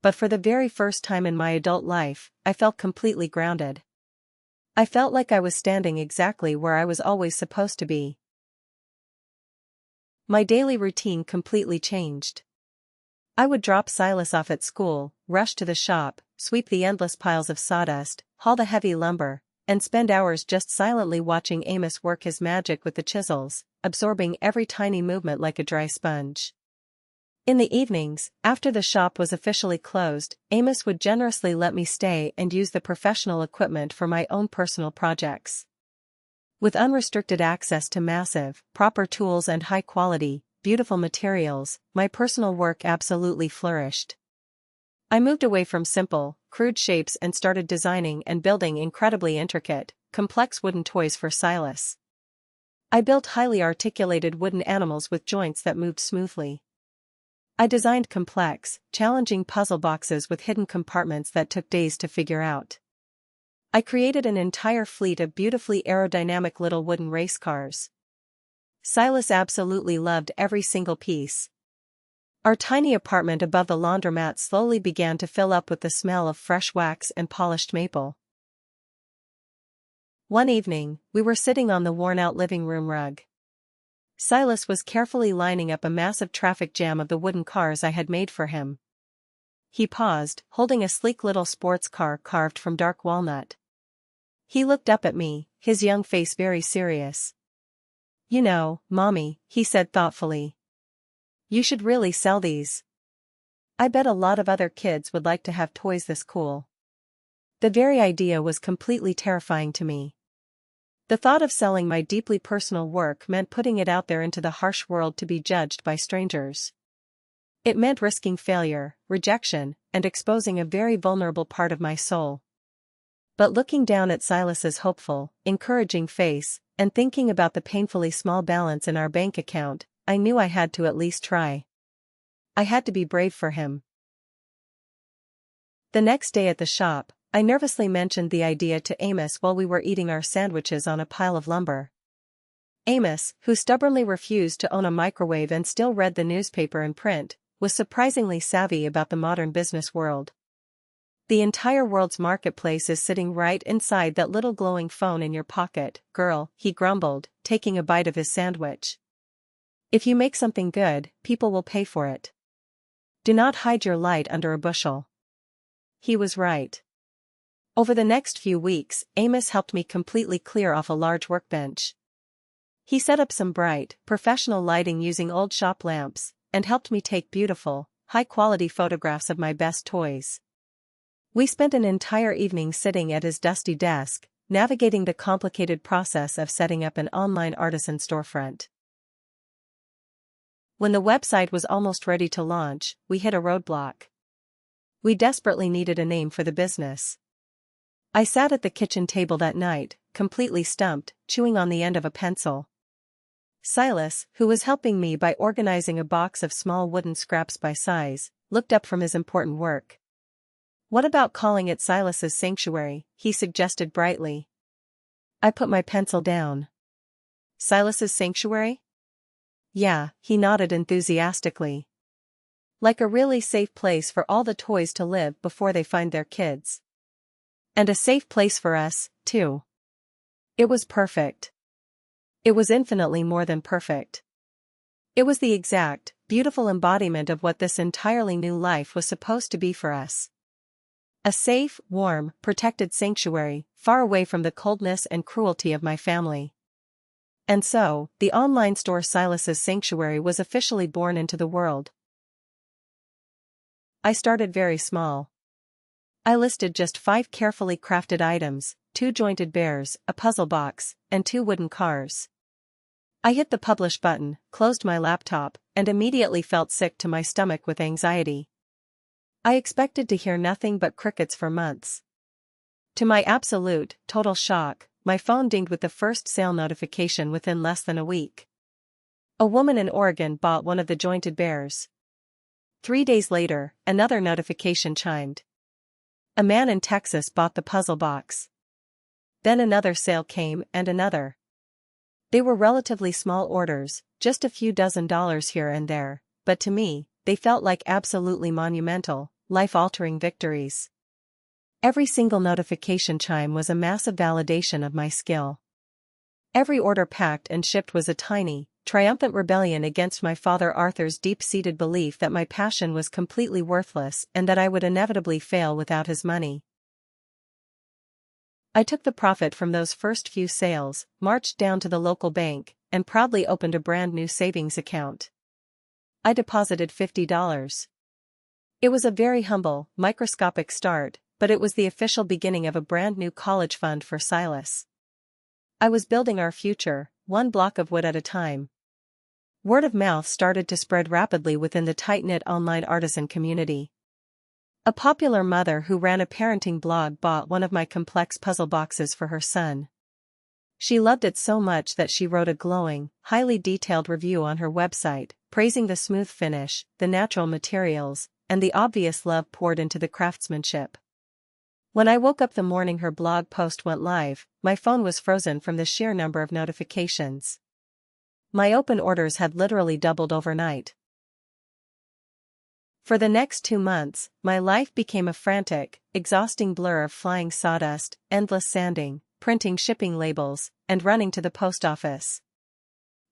But for the very first time in my adult life, I felt completely grounded. I felt like I was standing exactly where I was always supposed to be. My daily routine completely changed. I would drop Silas off at school, rush to the shop, sweep the endless piles of sawdust, haul the heavy lumber, and spend hours just silently watching Amos work his magic with the chisels, absorbing every tiny movement like a dry sponge. In the evenings, after the shop was officially closed, Amos would generously let me stay and use the professional equipment for my own personal projects. With unrestricted access to massive, proper tools and high-quality, beautiful materials, my personal work absolutely flourished. I moved away from simple, crude shapes and started designing and building incredibly intricate, complex wooden toys for Silas. I built highly articulated wooden animals with joints that moved smoothly. I designed complex, challenging puzzle boxes with hidden compartments that took days to figure out. I created an entire fleet of beautifully aerodynamic little wooden race cars. Silas absolutely loved every single piece. Our tiny apartment above the laundromat slowly began to fill up with the smell of fresh wax and polished maple. One evening, we were sitting on the worn-out living room rug. Silas was carefully lining up a massive traffic jam of the wooden cars I had made for him. He paused, holding a sleek little sports car carved from dark walnut. He looked up at me, his young face very serious. "You know, Mommy," he said thoughtfully, "you should really sell these. I bet a lot of other kids would like to have toys this cool." The very idea was completely terrifying to me. The thought of selling my deeply personal work meant putting it out there into the harsh world to be judged by strangers. It meant risking failure, rejection, and exposing a very vulnerable part of my soul. But looking down at Silas's hopeful, encouraging face, and thinking about the painfully small balance in our bank account, I knew I had to at least try. I had to be brave for him. The next day at the shop, I nervously mentioned the idea to Amos while we were eating our sandwiches on a pile of lumber. Amos, who stubbornly refused to own a microwave and still read the newspaper in print, was surprisingly savvy about the modern business world. "The entire world's marketplace is sitting right inside that little glowing phone in your pocket, girl," he grumbled, taking a bite of his sandwich. "If you make something good, people will pay for it. Do not hide your light under a bushel." He was right. Over the next few weeks, Amos helped me completely clear off a large workbench. He set up some bright, professional lighting using old shop lamps, and helped me take beautiful, high-quality photographs of my best toys. We spent an entire evening sitting at his dusty desk, navigating the complicated process of setting up an online artisan storefront. When the website was almost ready to launch, we hit a roadblock. We desperately needed a name for the business. I sat at the kitchen table that night, completely stumped, chewing on the end of a pencil. Silas, who was helping me by organizing a box of small wooden scraps by size, looked up from his important work. "What about calling it Silas's Sanctuary?" he suggested brightly. I put my pencil down. "Silas's Sanctuary?" "Yeah," he nodded enthusiastically. "Like a really safe place for all the toys to live before they find their kids. And a safe place for us, too." It was perfect. It was infinitely more than perfect. It was the exact, beautiful embodiment of what this entirely new life was supposed to be for us. A safe, warm, protected sanctuary, far away from the coldness and cruelty of my family. And so, the online store Silas's Sanctuary was officially born into the world. I started very small. I listed just 5 carefully crafted items, 2 jointed bears, a puzzle box, and 2 wooden cars. I hit the publish button, closed my laptop, and immediately felt sick to my stomach with anxiety. I expected to hear nothing but crickets for months. To my absolute, total shock, my phone dinged with the first sale notification within less than a week. A woman in Oregon bought one of the jointed bears. 3 days later, another notification chimed. A man in Texas bought the puzzle box. Then another sale came and another. They were relatively small orders, just a few dozen here and there, but to me, they felt like absolutely monumental, life-altering victories. Every single notification chime was a massive validation of my skill. Every order packed and shipped was a tiny, triumphant rebellion against my father Arthur's deep-seated belief that my passion was completely worthless and that I would inevitably fail without his money. I took the profit from those first few sales, marched down to the local bank, and proudly opened a brand new savings account. I deposited $50. It was a very humble, microscopic start, but it was the official beginning of a brand new college fund for Silas. I was building our future, one block of wood at a time. Word of mouth started to spread rapidly within the tight-knit online artisan community. A popular mother who ran a parenting blog bought one of my complex puzzle boxes for her son. She loved it so much that she wrote a glowing, highly detailed review on her website, praising the smooth finish, the natural materials, and the obvious love poured into the craftsmanship. When I woke up the morning her blog post went live, my phone was frozen from the sheer number of notifications. My open orders had literally doubled overnight. For the next 2 months, my life became a frantic, exhausting blur of flying sawdust, endless sanding, printing shipping labels, and running to the post office.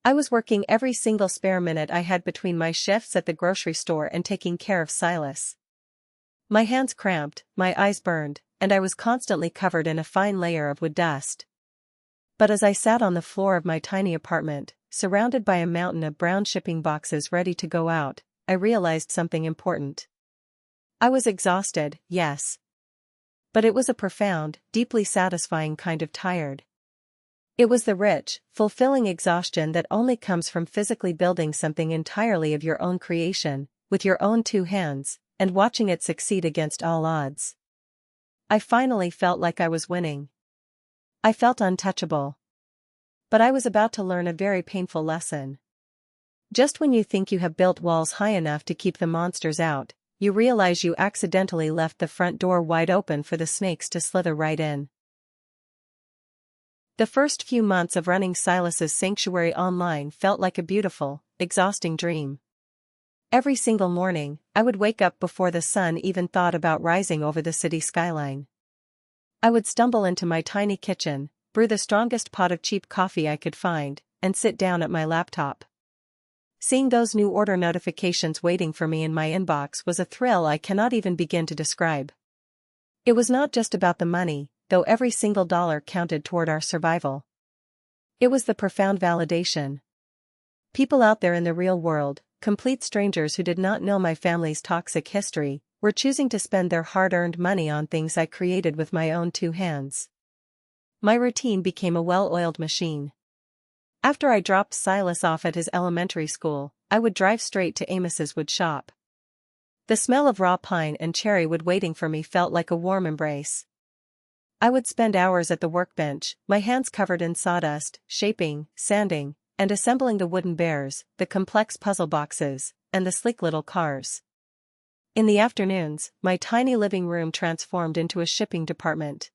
I was working every single spare minute I had between my shifts at the grocery store and taking care of Silas. My hands cramped, my eyes burned, and I was constantly covered in a fine layer of wood dust. But as I sat on the floor of my tiny apartment, surrounded by a mountain of brown shipping boxes ready to go out, I realized something important. I was exhausted, yes. But it was a profound, deeply satisfying kind of tired. It was the rich, fulfilling exhaustion that only comes from physically building something entirely of your own creation, with your own two hands, and watching it succeed against all odds. I finally felt like I was winning. I felt untouchable. But I was about to learn a very painful lesson. Just when you think you have built walls high enough to keep the monsters out, you realize you accidentally left the front door wide open for the snakes to slither right in. The first few months of running Silas's sanctuary online felt like a beautiful, exhausting dream. Every single morning, I would wake up before the sun even thought about rising over the city skyline. I would stumble into my tiny kitchen, brew the strongest pot of cheap coffee I could find, and sit down at my laptop. Seeing those new order notifications waiting for me in my inbox was a thrill I cannot even begin to describe. It was not just about the money, though every single dollar counted toward our survival. It was the profound validation. People out there in the real world, complete strangers who did not know my family's toxic history, were choosing to spend their hard-earned money on things I created with my own two hands. My routine became a well-oiled machine. After I dropped Silas off at his elementary school, I would drive straight to Amos's wood shop. The smell of raw pine and cherry wood waiting for me felt like a warm embrace. I would spend hours at the workbench, my hands covered in sawdust, shaping, sanding, and assembling the wooden bears, the complex puzzle boxes, and the sleek little cars. In the afternoons, my tiny living room transformed into a shipping department.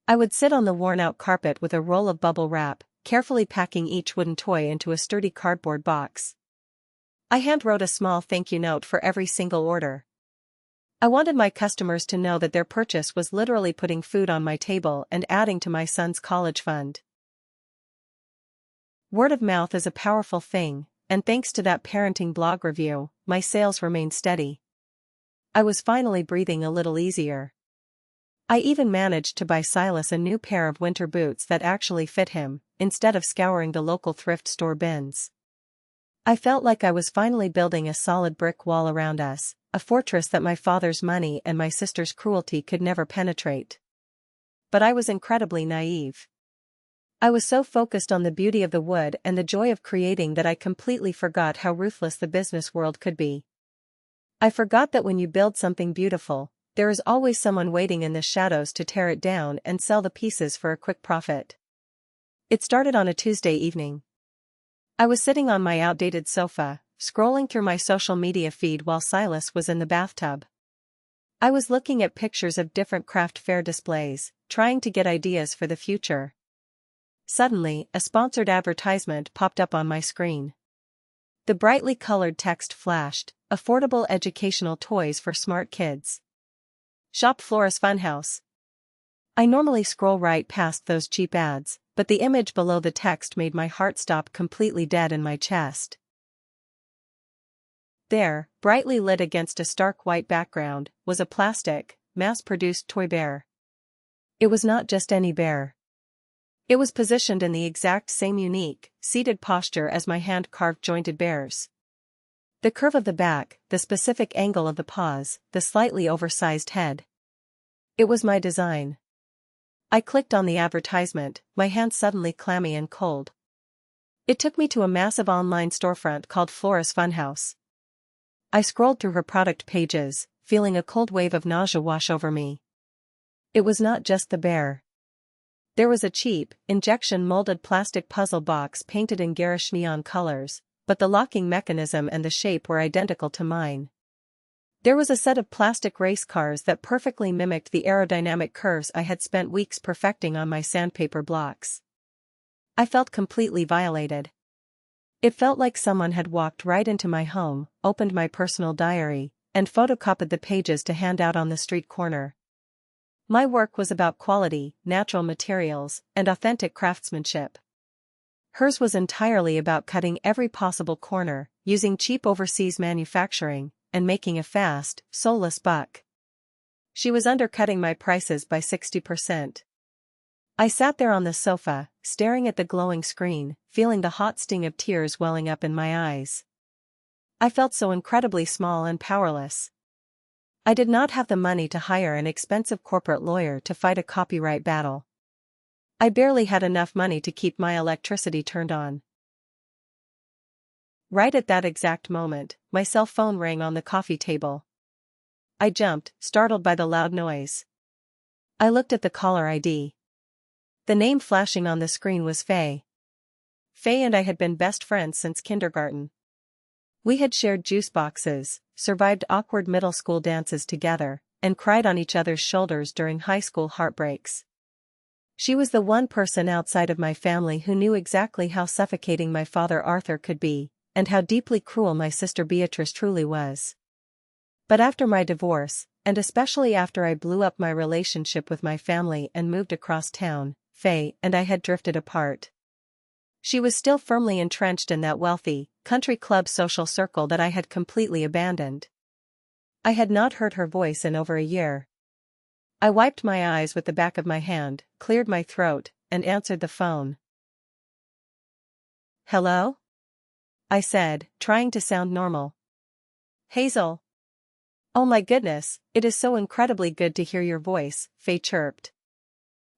I would sit on the worn-out carpet with a roll of bubble wrap, carefully packing each wooden toy into a sturdy cardboard box. I hand-wrote a small thank you note for every single order. I wanted my customers to know that their purchase was literally putting food on my table and adding to my son's college fund. Word of mouth is a powerful thing, and thanks to that parenting blog review, my sales remained steady. I was finally breathing a little easier. I even managed to buy Silas a new pair of winter boots that actually fit him, instead of scouring the local thrift store bins. I felt like I was finally building a solid brick wall around us, a fortress that my father's money and my sister's cruelty could never penetrate. But I was incredibly naive. I was so focused on the beauty of the wood and the joy of creating that I completely forgot how ruthless the business world could be. I forgot that when you build something beautiful, there is always someone waiting in the shadows to tear it down and sell the pieces for a quick profit. It started on a Tuesday evening. I was sitting on my outdated sofa, scrolling through my social media feed while Silas was in the bathtub. I was looking at pictures of different craft fair displays, trying to get ideas for the future. Suddenly, a sponsored advertisement popped up on my screen. The brightly colored text flashed, "Affordable educational toys for smart kids. Shop Flora's Funhouse." I normally scroll right past those cheap ads, but the image below the text made my heart stop completely dead in my chest. There, brightly lit against a stark white background, was a plastic, mass-produced toy bear. It was not just any bear. It was positioned in the exact same unique, seated posture as my hand-carved jointed bears. The curve of the back, the specific angle of the paws, the slightly oversized head. It was my design. I clicked on the advertisement, my hands suddenly clammy and cold. It took me to a massive online storefront called Flora's Funhouse. I scrolled through her product pages, feeling a cold wave of nausea wash over me. It was not just the bear. There was a cheap, injection-molded plastic puzzle box painted in garish neon colors, but the locking mechanism and the shape were identical to mine. There was a set of plastic race cars that perfectly mimicked the aerodynamic curves I had spent weeks perfecting on my sandpaper blocks. I felt completely violated. It felt like someone had walked right into my home, opened my personal diary, and photocopied the pages to hand out on the street corner. My work was about quality, natural materials, and authentic craftsmanship. Hers was entirely about cutting every possible corner, using cheap overseas manufacturing, and making a fast, soulless buck. She was undercutting my prices by 60%. I sat there on the sofa, staring at the glowing screen, feeling the hot sting of tears welling up in my eyes. I felt so incredibly small and powerless. I did not have the money to hire an expensive corporate lawyer to fight a copyright battle. I barely had enough money to keep my electricity turned on. Right at that exact moment, my cell phone rang on the coffee table. I jumped, startled by the loud noise. I looked at the caller ID. The name flashing on the screen was Faye. Faye and I had been best friends since kindergarten. We had shared juice boxes, survived awkward middle school dances together, and cried on each other's shoulders during high school heartbreaks. She was the one person outside of my family who knew exactly how suffocating my father Arthur could be, and how deeply cruel my sister Beatrice truly was. But after my divorce, and especially after I blew up my relationship with my family and moved across town, Faye and I had drifted apart. She was still firmly entrenched in that wealthy, country club social circle that I had completely abandoned. I had not heard her voice in over a year. I wiped my eyes with the back of my hand, cleared my throat, and answered the phone. "Hello?" I said, trying to sound normal. "Hazel." "Oh my goodness, it is so incredibly good to hear your voice," Faye chirped.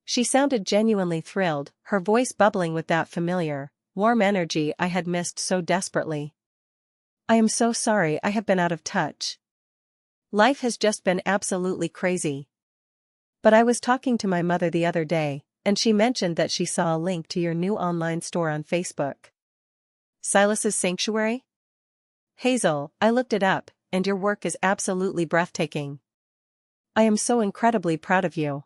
She sounded genuinely thrilled, her voice bubbling with that familiar, warm energy I had missed so desperately. "I am so sorry I have been out of touch. Life has just been absolutely crazy. But I was talking to my mother the other day, and she mentioned that she saw a link to your new online store on Facebook. Silas's Sanctuary? Hazel, I looked it up, and your work is absolutely breathtaking. I am so incredibly proud of you."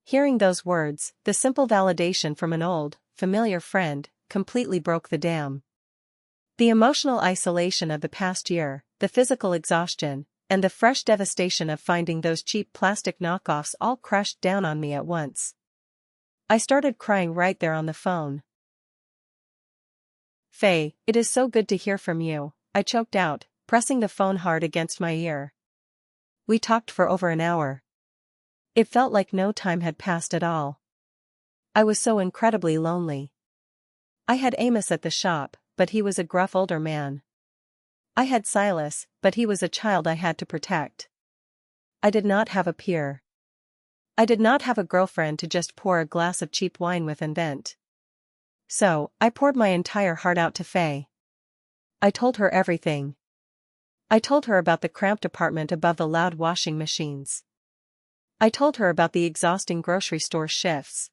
Hearing those words, the simple validation from an old, familiar friend, completely broke the dam. The emotional isolation of the past year, the physical exhaustion, and the fresh devastation of finding those cheap plastic knockoffs all crashed down on me at once. I started crying right there on the phone. "Faye, it is so good to hear from you," I choked out, pressing the phone hard against my ear. We talked for over an hour. It felt like no time had passed at all. I was so incredibly lonely. I had Amos at the shop, but he was a gruff older man. I had Silas, but he was a child I had to protect. I did not have a peer. I did not have a girlfriend to just pour a glass of cheap wine with and vent. So, I poured my entire heart out to Faye. I told her everything. I told her about the cramped apartment above the loud washing machines. I told her about the exhausting grocery store shifts.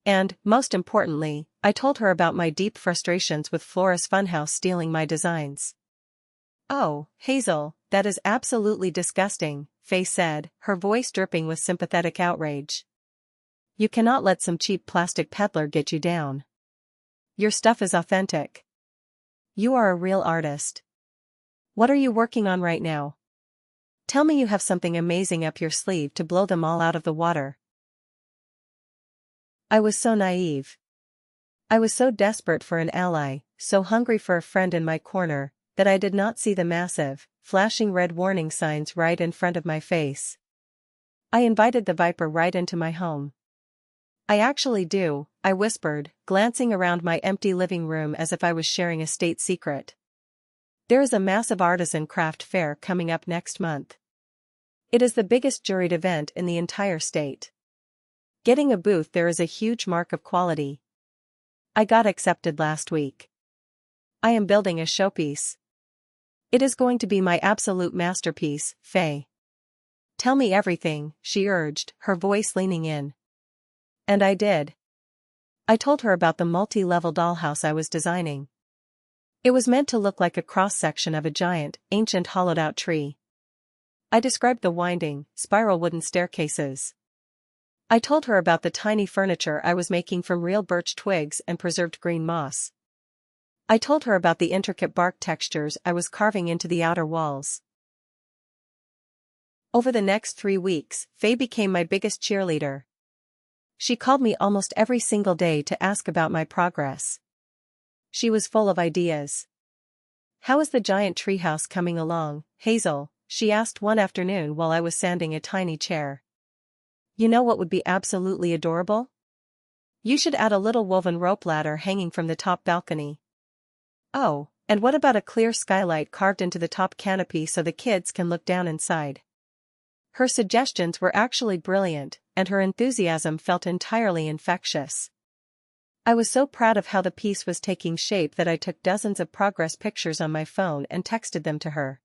And, most importantly, I told her about my deep frustrations with Flora's Funhouse stealing my designs. "Oh, Hazel, that is absolutely disgusting," Faye said, her voice dripping with sympathetic outrage. "You cannot let some cheap plastic peddler get you down. Your stuff is authentic. You are a real artist. What are you working on right now? Tell me you have something amazing up your sleeve to blow them all out of the water." I was so naive. I was so desperate for an ally, so hungry for a friend in my corner, that I did not see the massive, flashing red warning signs right in front of my face. I invited the Viper right into my home. "I actually do," I whispered, glancing around my empty living room as if I was sharing a state secret. "There is a massive artisan craft fair coming up next month. It is the biggest juried event in the entire state. Getting a booth there is a huge mark of quality. I got accepted last week. I am building a showpiece. It is going to be my absolute masterpiece, Faye. Tell me everything," she urged, her voice leaning in. And I did. I told her about the multi-level dollhouse I was designing. It was meant to look like a cross-section of a giant, ancient hollowed-out tree. I described the winding, spiral wooden staircases. I told her about the tiny furniture I was making from real birch twigs and preserved green moss. I told her about the intricate bark textures I was carving into the outer walls. Over the next 3 weeks, Faye became my biggest cheerleader. She called me almost every single day to ask about my progress. She was full of ideas. "How is the giant treehouse coming along, Hazel?" she asked one afternoon while I was sanding a tiny chair. "You know what would be absolutely adorable? You should add a little woven rope ladder hanging from the top balcony. Oh, and what about a clear skylight carved into the top canopy so the kids can look down inside?" Her suggestions were actually brilliant, and her enthusiasm felt entirely infectious. I was so proud of how the piece was taking shape that I took dozens of progress pictures on my phone and texted them to her.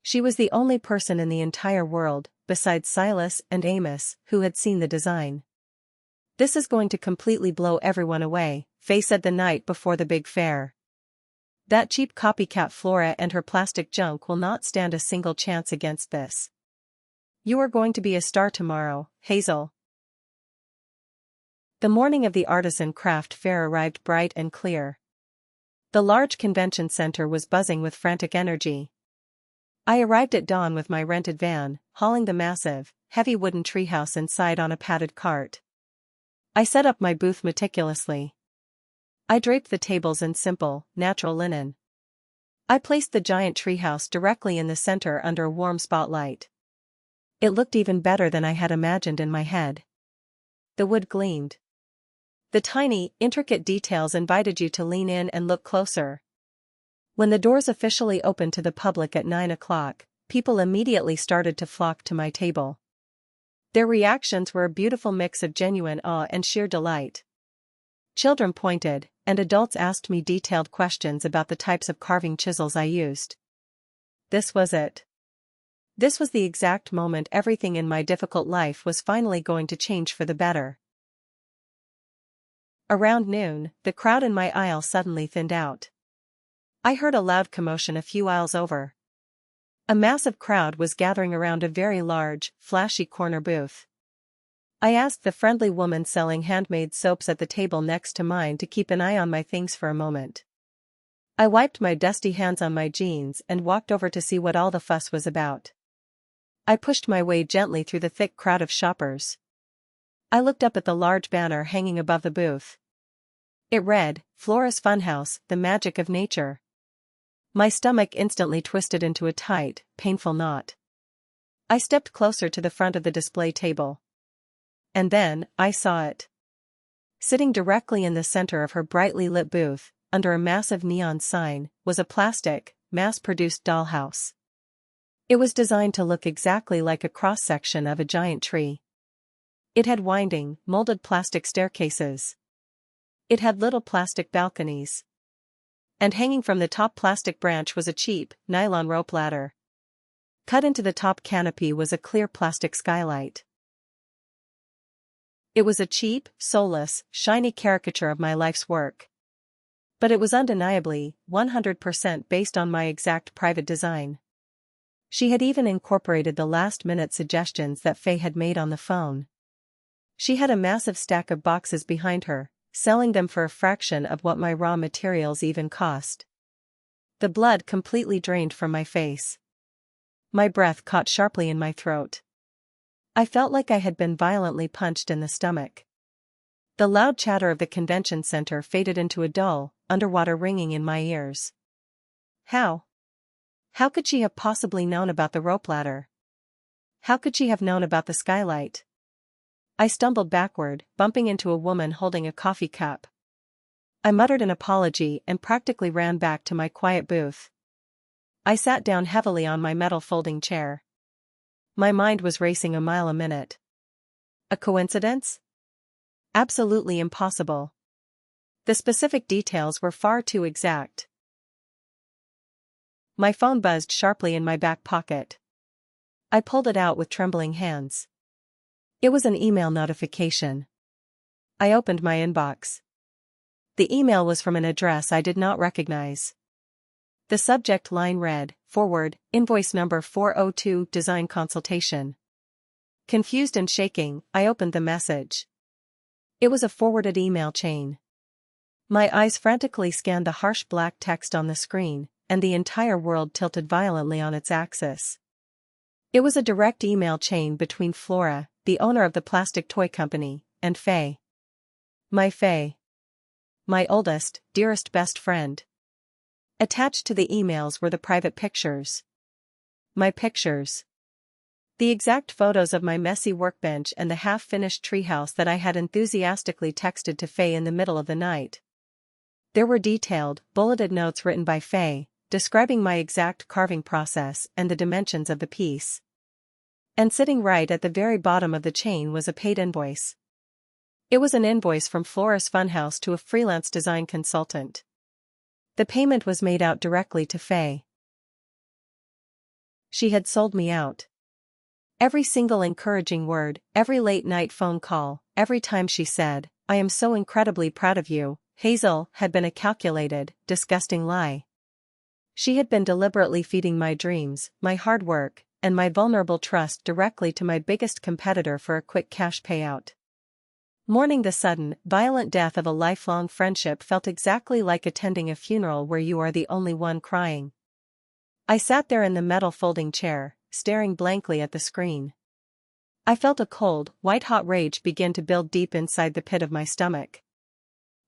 She was the only person in the entire world, besides Silas and Amos, who had seen the design. "This is going to completely blow everyone away," Faye said the night before the big fair. "That cheap copycat Flora and her plastic junk will not stand a single chance against this. You are going to be a star tomorrow, Hazel." The morning of the artisan craft fair arrived bright and clear. The large convention center was buzzing with frantic energy. I arrived at dawn with my rented van, hauling the massive, heavy wooden treehouse inside on a padded cart. I set up my booth meticulously. I draped the tables in simple, natural linen. I placed the giant treehouse directly in the center under a warm spotlight. It looked even better than I had imagined in my head. The wood gleamed. The tiny, intricate details invited you to lean in and look closer. When the doors officially opened to the public at 9 o'clock, people immediately started to flock to my table. Their reactions were a beautiful mix of genuine awe and sheer delight. Children pointed, and adults asked me detailed questions about the types of carving chisels I used. This was it. This was the exact moment everything in my difficult life was finally going to change for the better. Around noon, the crowd in my aisle suddenly thinned out. I heard a loud commotion a few aisles over. A massive crowd was gathering around a very large, flashy corner booth. I asked the friendly woman selling handmade soaps at the table next to mine to keep an eye on my things for a moment. I wiped my dusty hands on my jeans and walked over to see what all the fuss was about. I pushed my way gently through the thick crowd of shoppers. I looked up at the large banner hanging above the booth. It read, "Flora's Funhouse, the Magic of Nature." My stomach instantly twisted into a tight, painful knot. I stepped closer to the front of the display table. And then, I saw it. Sitting directly in the center of her brightly lit booth, under a massive neon sign, was a plastic, mass-produced dollhouse. It was designed to look exactly like a cross-section of a giant tree. It had winding, molded plastic staircases. It had little plastic balconies. And hanging from the top plastic branch was a cheap, nylon rope ladder. Cut into the top canopy was a clear plastic skylight. It was a cheap, soulless, shiny caricature of my life's work. But it was undeniably, 100% based on my exact private design. She had even incorporated the last-minute suggestions that Faye had made on the phone. She had a massive stack of boxes behind her, selling them for a fraction of what my raw materials even cost. The blood completely drained from my face. My breath caught sharply in my throat. I felt like I had been violently punched in the stomach. The loud chatter of the convention center faded into a dull, underwater ringing in my ears. How could she have possibly known about the rope ladder? How could she have known about the skylight? I stumbled backward, bumping into a woman holding a coffee cup. I muttered an apology and practically ran back to my quiet booth. I sat down heavily on my metal folding chair. My mind was racing a mile a minute. A coincidence? Absolutely impossible. The specific details were far too exact. My phone buzzed sharply in my back pocket. I pulled it out with trembling hands. It was an email notification. I opened my inbox. The email was from an address I did not recognize. The subject line read, "Forward, invoice number 402, design consultation." Confused and shaking, I opened the message. It was a forwarded email chain. My eyes frantically scanned the harsh black text on the screen, and the entire world tilted violently on its axis. It was a direct email chain between Flora, the owner of the plastic toy company, and Faye. My Faye. My oldest, dearest best friend. Attached to the emails were the private pictures. My pictures. The exact photos of my messy workbench and the half-finished treehouse that I had enthusiastically texted to Faye in the middle of the night. There were detailed, bulleted notes written by Faye, describing my exact carving process and the dimensions of the piece. And sitting right at the very bottom of the chain was a paid invoice. It was an invoice from Flora's Funhouse to a freelance design consultant. The payment was made out directly to Faye. She had sold me out. Every single encouraging word, every late-night phone call, every time she said, "I am so incredibly proud of you, Hazel," had been a calculated, disgusting lie. She had been deliberately feeding my dreams, my hard work, and my vulnerable trust directly to my biggest competitor for a quick cash payout. Mourning the sudden, violent death of a lifelong friendship felt exactly like attending a funeral where you are the only one crying. I sat there in the metal folding chair, staring blankly at the screen. I felt a cold, white-hot rage begin to build deep inside the pit of my stomach.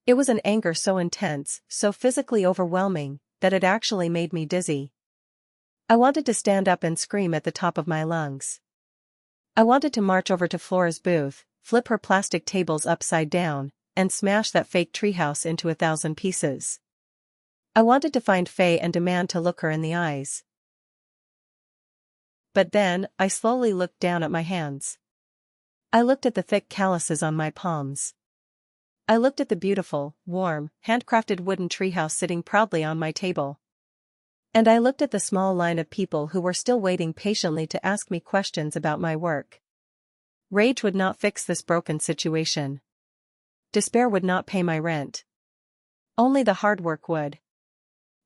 It was an anger so intense, so physically overwhelming, that it actually made me dizzy. I wanted to stand up and scream at the top of my lungs. I wanted to march over to Flora's booth, flip her plastic tables upside down, and smash that fake treehouse into 1,000 pieces. I wanted to find Faye and demand to look her in the eyes. But then, I slowly looked down at my hands. I looked at the thick calluses on my palms. I looked at the beautiful, warm, handcrafted wooden treehouse sitting proudly on my table. And I looked at the small line of people who were still waiting patiently to ask me questions about my work. Rage would not fix this broken situation. Despair would not pay my rent. Only the hard work would.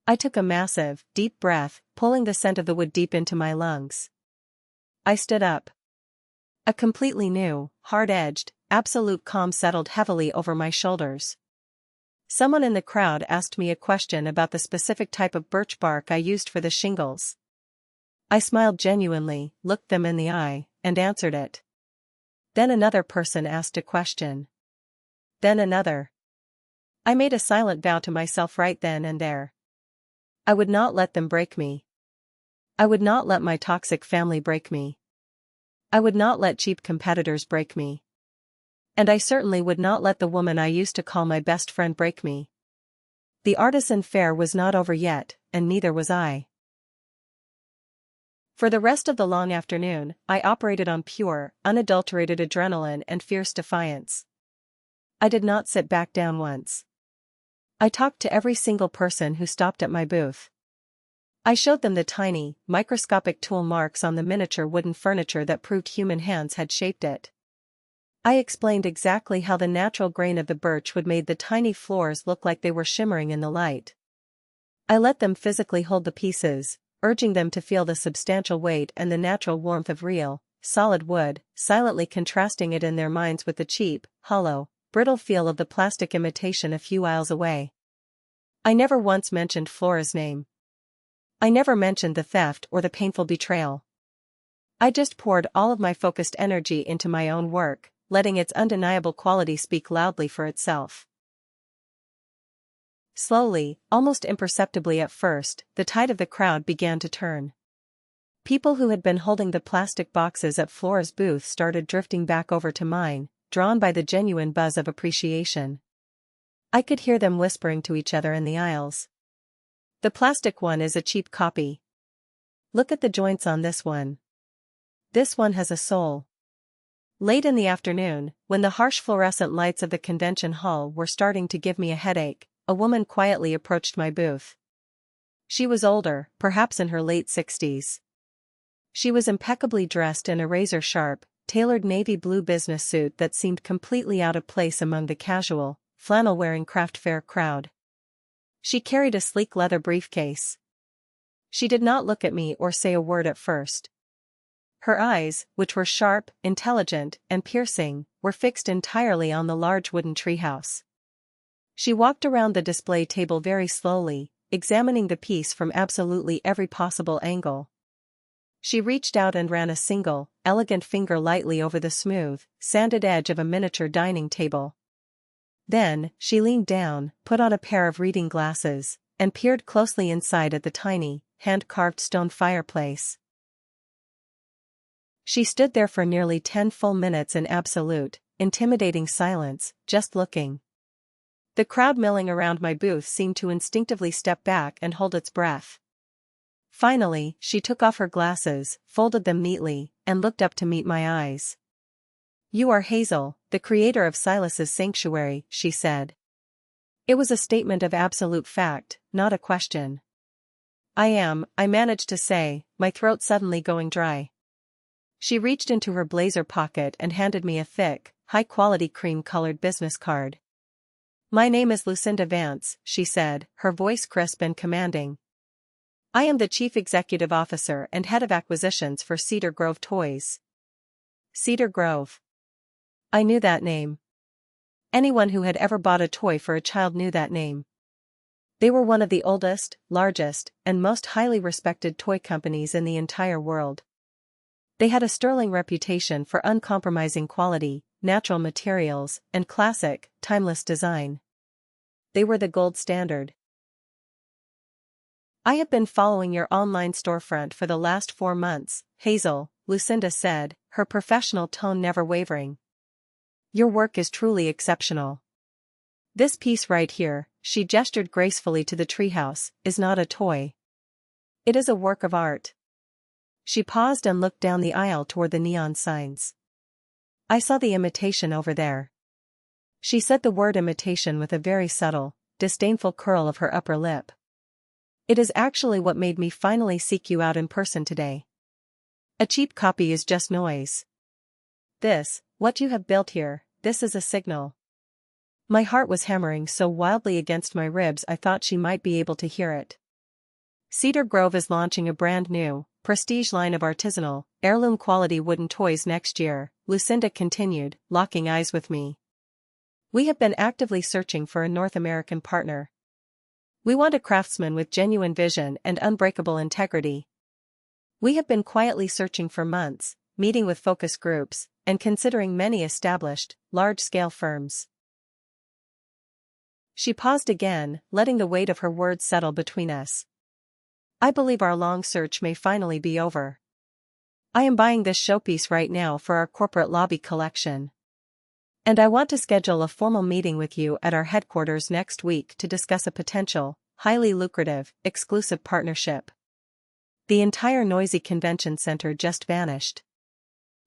I took a massive, deep breath, pulling the scent of the wood deep into my lungs. I stood up. A completely new, hard-edged, absolute calm settled heavily over my shoulders. Someone in the crowd asked me a question about the specific type of birch bark I used for the shingles. I smiled genuinely, looked them in the eye, and answered it. Then another person asked a question. Then another. I made a silent vow to myself right then and there. I would not let them break me. I would not let my toxic family break me. I would not let cheap competitors break me. And I certainly would not let the woman I used to call my best friend break me. The artisan fair was not over yet, and neither was I. For the rest of the long afternoon, I operated on pure, unadulterated adrenaline and fierce defiance. I did not sit back down once. I talked to every single person who stopped at my booth. I showed them the tiny, microscopic tool marks on the miniature wooden furniture that proved human hands had shaped it. I explained exactly how the natural grain of the birch would make the tiny floors look like they were shimmering in the light. I let them physically hold the pieces, urging them to feel the substantial weight and the natural warmth of real, solid wood, silently contrasting it in their minds with the cheap, hollow, brittle feel of the plastic imitation a few aisles away. I never once mentioned Flora's name. I never mentioned the theft or the painful betrayal. I just poured all of my focused energy into my own work, letting its undeniable quality speak loudly for itself. Slowly, almost imperceptibly at first, the tide of the crowd began to turn. People who had been holding the plastic boxes at Flora's booth started drifting back over to mine, drawn by the genuine buzz of appreciation. I could hear them whispering to each other in the aisles. The plastic one is a cheap copy. Look at the joints on this one. This one has a soul. Late in the afternoon, when the harsh fluorescent lights of the convention hall were starting to give me a headache, a woman quietly approached my booth. She was older, perhaps in her late 60s. She was impeccably dressed in a razor-sharp, tailored navy blue business suit that seemed completely out of place among the casual, flannel-wearing craft fair crowd. She carried a sleek leather briefcase. She did not look at me or say a word at first. Her eyes, which were sharp, intelligent, and piercing, were fixed entirely on the large wooden treehouse. She walked around the display table very slowly, examining the piece from absolutely every possible angle. She reached out and ran a single, elegant finger lightly over the smooth, sanded edge of a miniature dining table. Then, she leaned down, put on a pair of reading glasses, and peered closely inside at the tiny, hand-carved stone fireplace. She stood there for nearly 10 full minutes in absolute, intimidating silence, just looking. The crowd milling around my booth seemed to instinctively step back and hold its breath. Finally, she took off her glasses, folded them neatly, and looked up to meet my eyes. "You are Hazel, the creator of Silas's Sanctuary," she said. It was a statement of absolute fact, not a question. "I am," I managed to say, my throat suddenly going dry. She reached into her blazer pocket and handed me a thick, high-quality cream-colored business card. "My name is Lucinda Vance," she said, her voice crisp and commanding. "I am the Chief Executive Officer and Head of Acquisitions for Cedar Grove Toys." Cedar Grove. I knew that name. Anyone who had ever bought a toy for a child knew that name. They were one of the oldest, largest, and most highly respected toy companies in the entire world. They had a sterling reputation for uncompromising quality, natural materials, and classic, timeless design. They were the gold standard. "I have been following your online storefront for the last 4 months, Hazel," Lucinda said, her professional tone never wavering. "Your work is truly exceptional. This piece right here," she gestured gracefully to the treehouse, "is not a toy. It is a work of art." She paused and looked down the aisle toward the neon signs. "I saw the imitation over there." She said the word imitation with a very subtle, disdainful curl of her upper lip. "It is actually what made me finally seek you out in person today. A cheap copy is just noise. What you have built here, this is a signal." My heart was hammering so wildly against my ribs I thought she might be able to hear it. "Cedar Grove is launching a brand new, prestige line of artisanal, heirloom-quality wooden toys next year," Lucinda continued, locking eyes with me. "We have been actively searching for a North American partner. We want a craftsman with genuine vision and unbreakable integrity. We have been quietly searching for months, meeting with focus groups, and considering many established, large-scale firms." She paused again, letting the weight of her words settle between us. "I believe our long search may finally be over. I am buying this showpiece right now for our corporate lobby collection. And I want to schedule a formal meeting with you at our headquarters next week to discuss a potential, highly lucrative, exclusive partnership." The entire noisy convention center just vanished.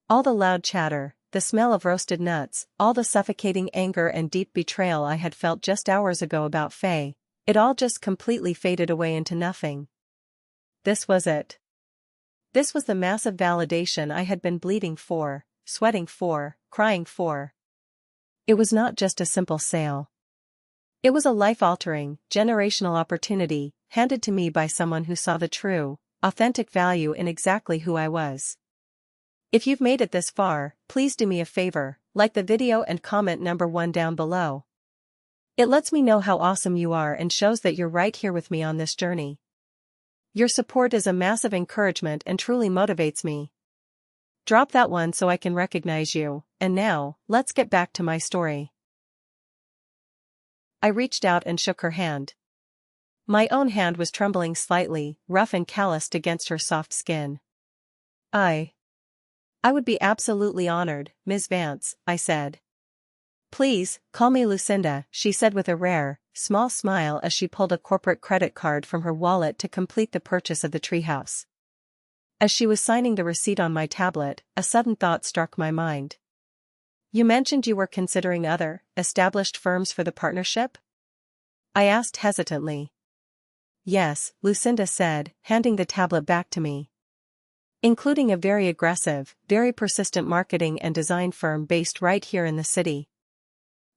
All the loud chatter, the smell of roasted nuts, all the suffocating anger and deep betrayal I had felt just hours ago about Faye, it all just completely faded away into nothing. This was it. This was the massive validation I had been bleeding for, sweating for, crying for. It was not just a simple sale. It was a life-altering, generational opportunity, handed to me by someone who saw the true, authentic value in exactly who I was. If you've made it this far, please do me a favor, like the video and comment number 1 down below. It lets me know how awesome you are and shows that you're right here with me on this journey. Your support is a massive encouragement and truly motivates me. Drop that one so I can recognize you, and now, let's get back to my story. I reached out and shook her hand. My own hand was trembling slightly, rough and calloused against her soft skin. I would be absolutely honored, Ms. Vance," I said. "Please, call me Lucinda," she said with a rare, small smile as she pulled a corporate credit card from her wallet to complete the purchase of the treehouse. As she was signing the receipt on my tablet, a sudden thought struck my mind. "You mentioned you were considering other, established firms for the partnership?" I asked hesitantly. "Yes," Lucinda said, handing the tablet back to me. "Including a very aggressive, very persistent marketing and design firm based right here in the city.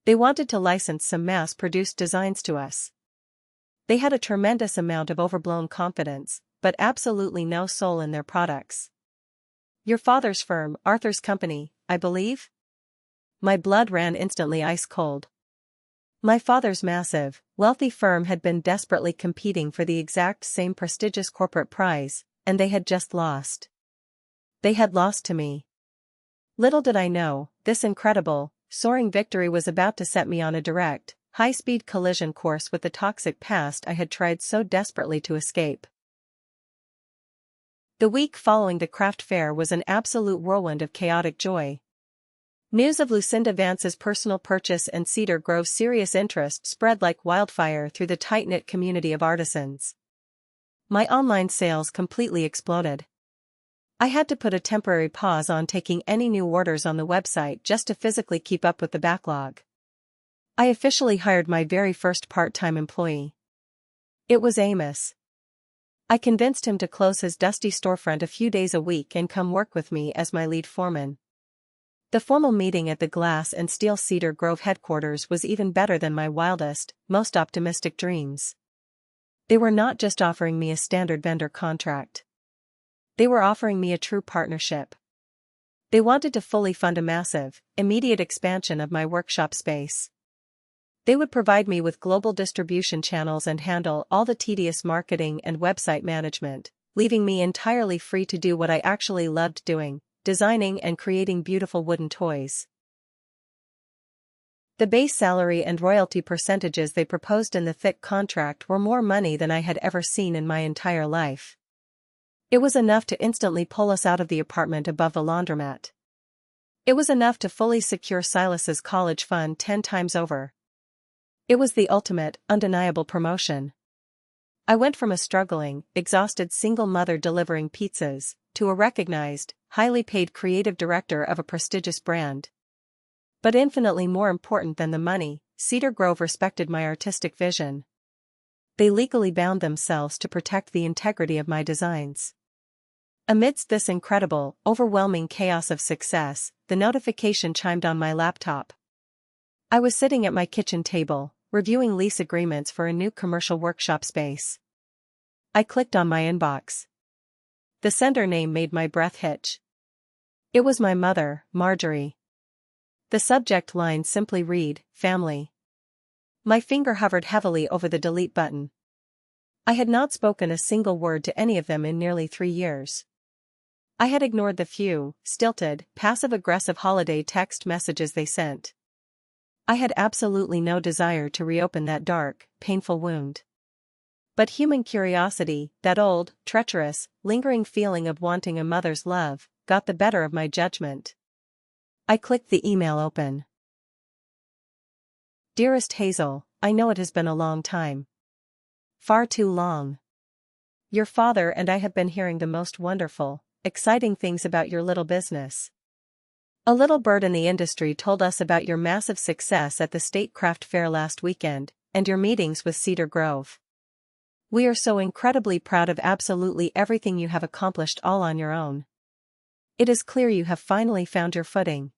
They wanted to license some mass-produced designs to us. They had a tremendous amount of overblown confidence, but absolutely no soul in their products." "Your father's firm, Arthur's Company, I believe?" My blood ran instantly ice cold. My father's massive, wealthy firm had been desperately competing for the exact same prestigious corporate prize, and they had just lost. They had lost to me. Little did I know, this incredible, soaring victory was about to set me on a direct, high-speed collision course with the toxic past I had tried so desperately to escape. The week following the craft fair was an absolute whirlwind of chaotic joy. News of Lucinda Vance's personal purchase and Cedar Grove's serious interest spread like wildfire through the tight-knit community of artisans. My online sales completely exploded. I had to put a temporary pause on taking any new orders on the website just to physically keep up with the backlog. I officially hired my very first part-time employee. It was Amos. I convinced him to close his dusty storefront a few days a week and come work with me as my lead foreman. The formal meeting at the Glass and Steel Cedar Grove headquarters was even better than my wildest, most optimistic dreams. They were not just offering me a standard vendor contract. They were offering me a true partnership. They wanted to fully fund a massive, immediate expansion of my workshop space. They would provide me with global distribution channels and handle all the tedious marketing and website management, leaving me entirely free to do what I actually loved doing: designing and creating beautiful wooden toys. The base salary and royalty percentages they proposed in the thick contract were more money than I had ever seen in my entire life. It was enough to instantly pull us out of the apartment above the laundromat. It was enough to fully secure Silas's college fund 10 times over. It was the ultimate, undeniable promotion. I went from a struggling, exhausted single mother delivering pizzas, to a recognized, highly paid creative director of a prestigious brand. But infinitely more important than the money, Cedar Grove respected my artistic vision. They legally bound themselves to protect the integrity of my designs. Amidst this incredible, overwhelming chaos of success, the notification chimed on my laptop. I was sitting at my kitchen table, reviewing lease agreements for a new commercial workshop space. I clicked on my inbox. The sender name made my breath hitch. It was my mother, Marjorie. The subject line simply read, "Family." My finger hovered heavily over the delete button. I had not spoken a single word to any of them in nearly 3 years. I had ignored the few, stilted, passive-aggressive holiday text messages they sent. I had absolutely no desire to reopen that dark, painful wound. But human curiosity, that old, treacherous, lingering feeling of wanting a mother's love, got the better of my judgment. I clicked the email open. Dearest Hazel, I know it has been a long time. Far too long. Your father and I have been hearing the most wonderful, exciting things about your little business. A little bird in the industry told us about your massive success at the State Craft Fair last weekend, and your meetings with Cedar Grove. We are so incredibly proud of absolutely everything you have accomplished all on your own. It is clear you have finally found your footing.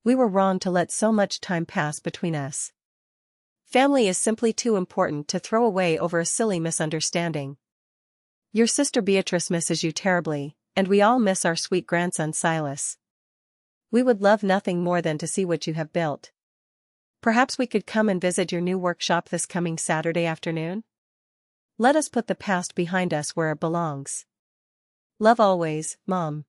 We were wrong to let so much time pass between us. Family is simply too important to throw away over a silly misunderstanding. Your sister Beatrice misses you terribly, and we all miss our sweet grandson Silas. We would love nothing more than to see what you have built. Perhaps we could come and visit your new workshop this coming Saturday afternoon? Let us put the past behind us where it belongs. Love always, Mom.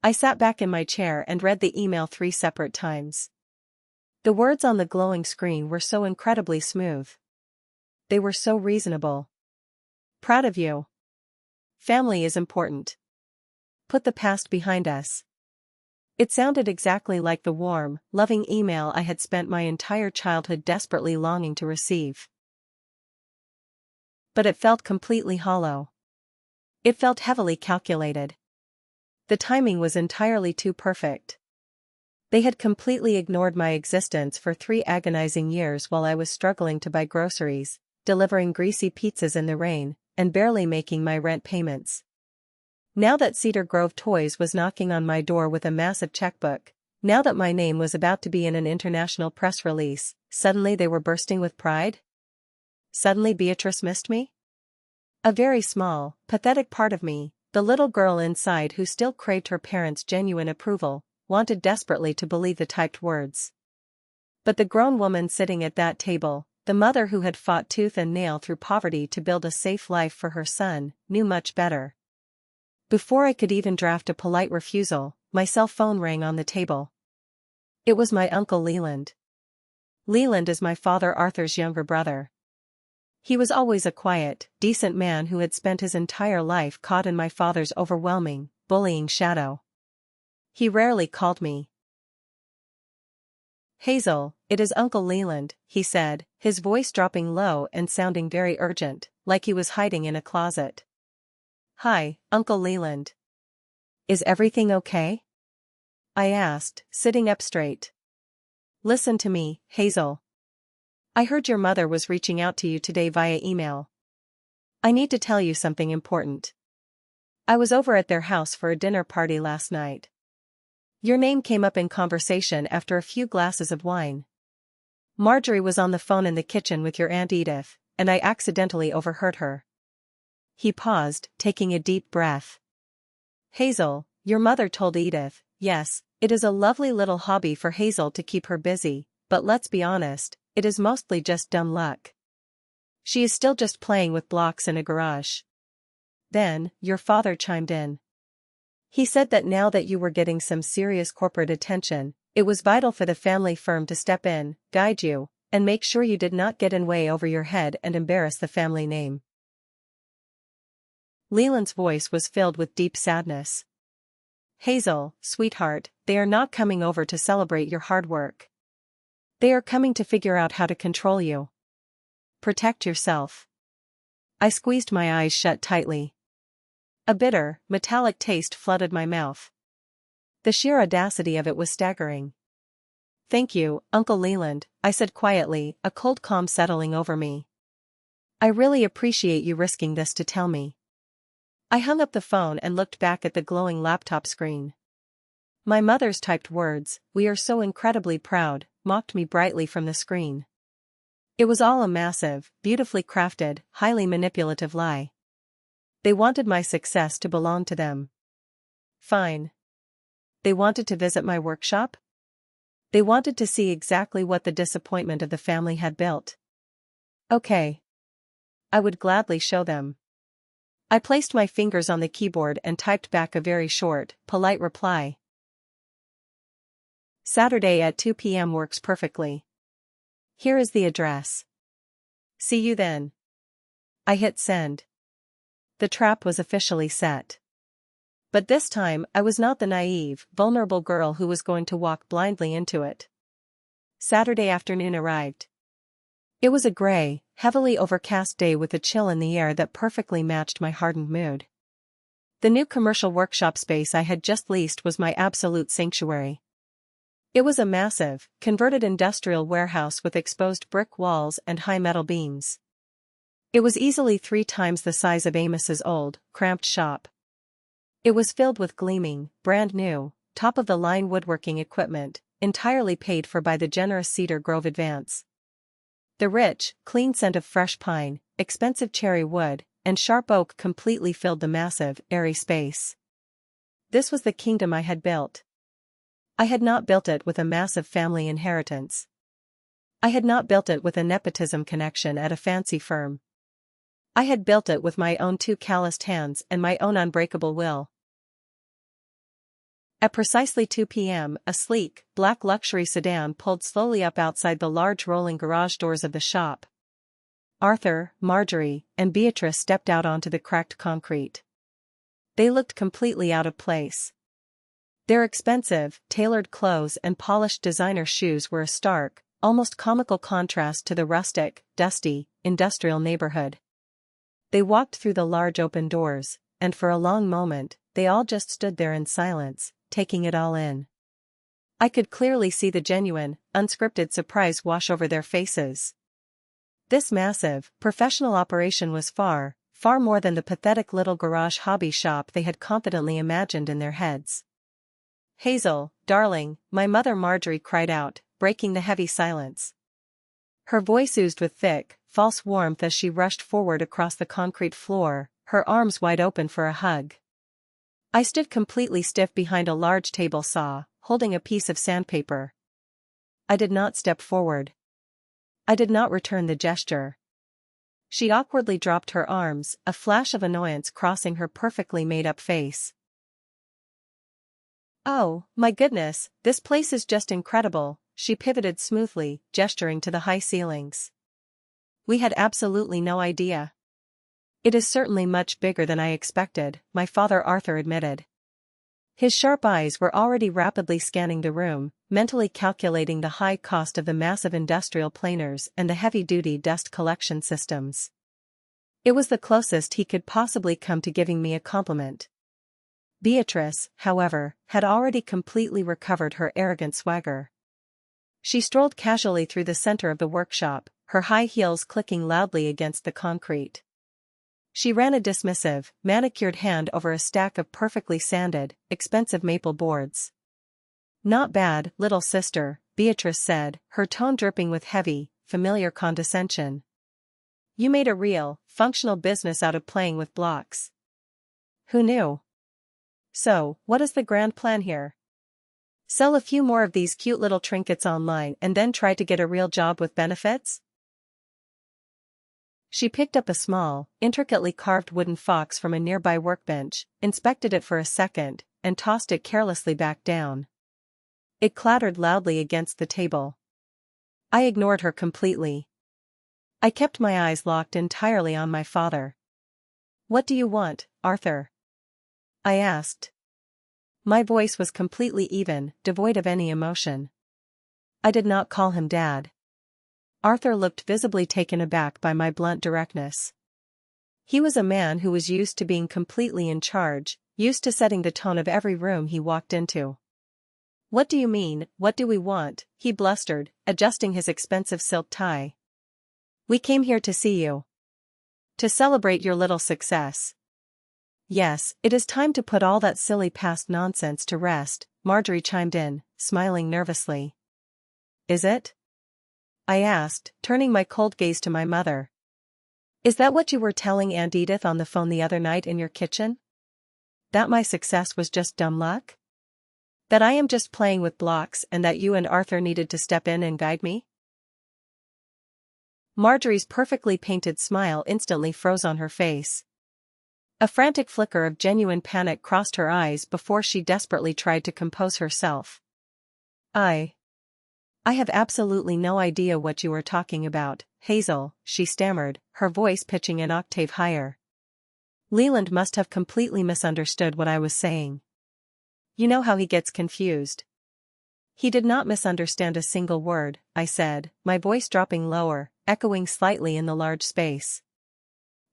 I sat back in my chair and read the email 3 separate times. The words on the glowing screen were so incredibly smooth. They were so reasonable. Proud of you. Family is important. Put the past behind us. It sounded exactly like the warm, loving email I had spent my entire childhood desperately longing to receive. But it felt completely hollow. It felt heavily calculated. The timing was entirely too perfect. They had completely ignored my existence for 3 agonizing years while I was struggling to buy groceries, delivering greasy pizzas in the rain, and barely making my rent payments. Now that Cedar Grove Toys was knocking on my door with a massive checkbook, now that my name was about to be in an international press release, suddenly they were bursting with pride? Suddenly Beatrice missed me? A very small, pathetic part of me, the little girl inside who still craved her parents' genuine approval, wanted desperately to believe the typed words. But the grown woman sitting at that table, the mother who had fought tooth and nail through poverty to build a safe life for her son, knew much better. Before I could even draft a polite refusal, my cell phone rang on the table. It was my Uncle Leland. Leland is my father Arthur's younger brother. He was always a quiet, decent man who had spent his entire life caught in my father's overwhelming, bullying shadow. He rarely called me. "Hazel, it is Uncle Leland," he said, his voice dropping low and sounding very urgent, like he was hiding in a closet. "Hi, Uncle Leland. Is everything okay?" I asked, sitting up straight. "Listen to me, Hazel. I heard your mother was reaching out to you today via email. I need to tell you something important. I was over at their house for a dinner party last night. Your name came up in conversation after a few glasses of wine. Marjorie was on the phone in the kitchen with your Aunt Edith, and I accidentally overheard her." He paused, taking a deep breath. "Hazel, your mother told Edith, yes, it is a lovely little hobby for Hazel to keep her busy, but let's be honest, it is mostly just dumb luck. She is still just playing with blocks in a garage." Then, your father chimed in. He said that now that you were getting some serious corporate attention, it was vital for the family firm to step in, guide you, and make sure you did not get in way over your head and embarrass the family name. Leland's voice was filled with deep sadness. "Hazel, sweetheart, they are not coming over to celebrate your hard work. They are coming to figure out how to control you. Protect yourself." I squeezed my eyes shut tightly. A bitter, metallic taste flooded my mouth. The sheer audacity of it was staggering. "Thank you, Uncle Leland," I said quietly, a cold calm settling over me. "I really appreciate you risking this to tell me." I hung up the phone and looked back at the glowing laptop screen. My mother's typed words, "We are so incredibly proud," mocked me brightly from the screen. It was all a massive, beautifully crafted, highly manipulative lie. They wanted my success to belong to them. Fine. They wanted to visit my workshop? They wanted to see exactly what the disappointment of the family had built. Okay. I would gladly show them. I placed my fingers on the keyboard and typed back a very short, polite reply. "Saturday at 2 p.m. works perfectly. Here is the address. See you then." I hit send. The trap was officially set. But this time I was not the naive, vulnerable girl who was going to walk blindly into it. Saturday afternoon arrived. It was a gray, heavily overcast day with a chill in the air that perfectly matched my hardened mood. The new commercial workshop space I had just leased was my absolute sanctuary. It was a massive, converted industrial warehouse with exposed brick walls and high metal beams. It was easily 3 times the size of Amos's old, cramped shop. It was filled with gleaming, brand-new, top-of-the-line woodworking equipment, entirely paid for by the generous Cedar Grove Advance. The rich, clean scent of fresh pine, expensive cherry wood, and sharp oak completely filled the massive, airy space. This was the kingdom I had built. I had not built it with a massive family inheritance. I had not built it with a nepotism connection at a fancy firm. I had built it with my own 2 calloused hands and my own unbreakable will. At precisely 2 p.m., a sleek, black luxury sedan pulled slowly up outside the large rolling garage doors of the shop. Arthur, Marjorie, and Beatrice stepped out onto the cracked concrete. They looked completely out of place. Their expensive, tailored clothes and polished designer shoes were a stark, almost comical contrast to the rustic, dusty, industrial neighborhood. They walked through the large open doors, and for a long moment, they all just stood there in silence, taking it all in. I could clearly see the genuine, unscripted surprise wash over their faces. This massive, professional operation was far, far more than the pathetic little garage hobby shop they had confidently imagined in their heads. "Hazel, darling," my mother Marjorie cried out, breaking the heavy silence. Her voice oozed with thick, false warmth as she rushed forward across the concrete floor, her arms wide open for a hug. I stood completely stiff behind a large table saw, holding a piece of sandpaper. I did not step forward. I did not return the gesture. She awkwardly dropped her arms, a flash of annoyance crossing her perfectly made-up face. "Oh, my goodness, this place is just incredible," she pivoted smoothly, gesturing to the high ceilings. "We had absolutely no idea." "It is certainly much bigger than I expected," my father Arthur admitted. His sharp eyes were already rapidly scanning the room, mentally calculating the high cost of the massive industrial planers and the heavy-duty dust collection systems. It was the closest he could possibly come to giving me a compliment. Beatrice, however, had already completely recovered her arrogant swagger. She strolled casually through the center of the workshop, her high heels clicking loudly against the concrete. She ran a dismissive, manicured hand over a stack of perfectly sanded, expensive maple boards. "Not bad, little sister," Beatrice said, her tone dripping with heavy, familiar condescension. "You made a real, functional business out of playing with blocks." "Who knew?" "So, what is the grand plan here? Sell a few more of these cute little trinkets online and then try to get a real job with benefits?" She picked up a small, intricately carved wooden fox from a nearby workbench, inspected it for a second, and tossed it carelessly back down. It clattered loudly against the table. I ignored her completely. I kept my eyes locked entirely on my father. "What do you want, Arthur?" I asked. My voice was completely even, devoid of any emotion. I did not call him Dad. Arthur looked visibly taken aback by my blunt directness. He was a man who was used to being completely in charge, used to setting the tone of every room he walked into. "What do you mean, what do we want?" he blustered, adjusting his expensive silk tie. "We came here to see you. To celebrate your little success." "Yes, it is time to put all that silly past nonsense to rest," Marjorie chimed in, smiling nervously. "Is it?" I asked, turning my cold gaze to my mother. "Is that what you were telling Aunt Edith on the phone the other night in your kitchen? That my success was just dumb luck? That I am just playing with blocks and that you and Arthur needed to step in and guide me?" Marjorie's perfectly painted smile instantly froze on her face. A frantic flicker of genuine panic crossed her eyes before she desperately tried to compose herself. I have absolutely no idea what you are talking about, Hazel," she stammered, her voice pitching an octave higher. "Leland must have completely misunderstood what I was saying. You know how he gets confused." "He did not misunderstand a single word," I said, my voice dropping lower, echoing slightly in the large space.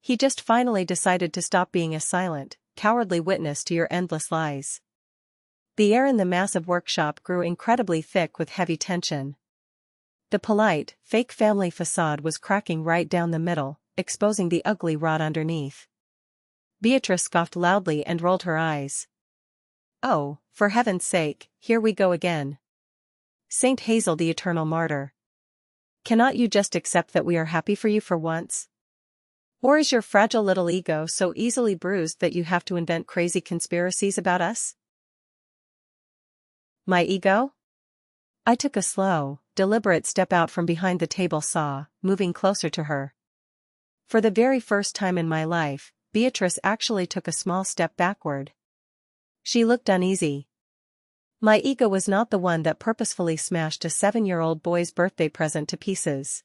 "He just finally decided to stop being a silent, cowardly witness to your endless lies." The air in the massive workshop grew incredibly thick with heavy tension. The polite, fake family facade was cracking right down the middle, exposing the ugly rot underneath. Beatrice scoffed loudly and rolled her eyes. "Oh, for heaven's sake, here we go again. Saint Hazel the eternal martyr. Cannot you just accept that we are happy for you for once? Or is your fragile little ego so easily bruised that you have to invent crazy conspiracies about us?" "My ego?" I took a slow, deliberate step out from behind the table saw, moving closer to her. For the very first time in my life, Beatrice actually took a small step backward. She looked uneasy. My ego was not the one that purposefully smashed a 7-year-old boy's birthday present to pieces.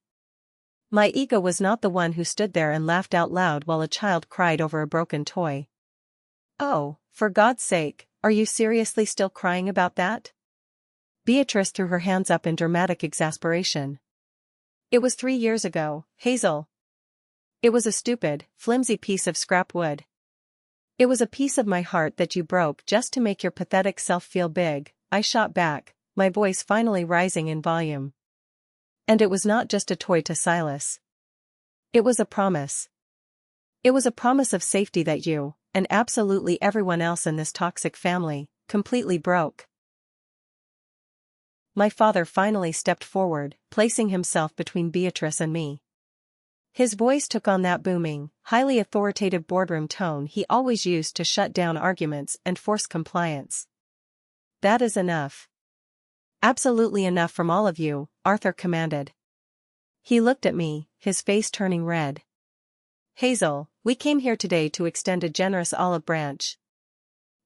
My ego was not the one who stood there and laughed out loud while a child cried over a broken toy. "Oh, for God's sake, are you seriously still crying about that?" Beatrice threw her hands up in dramatic exasperation. "It was 3 years ago, Hazel. It was a stupid, flimsy piece of scrap wood. It was a piece of my heart that you broke just to make your pathetic self feel big," I shot back, my voice finally rising in volume. "And it was not just a toy to Silas. It was a promise. It was a promise of safety that you, and absolutely everyone else in this toxic family, completely broke." My father finally stepped forward, placing himself between Beatrice and me. His voice took on that booming, highly authoritative boardroom tone he always used to shut down arguments and force compliance. "That is enough. Absolutely enough from all of you," Arthur commanded. He looked at me, his face turning red. Hazel, we came here today to extend a generous olive branch.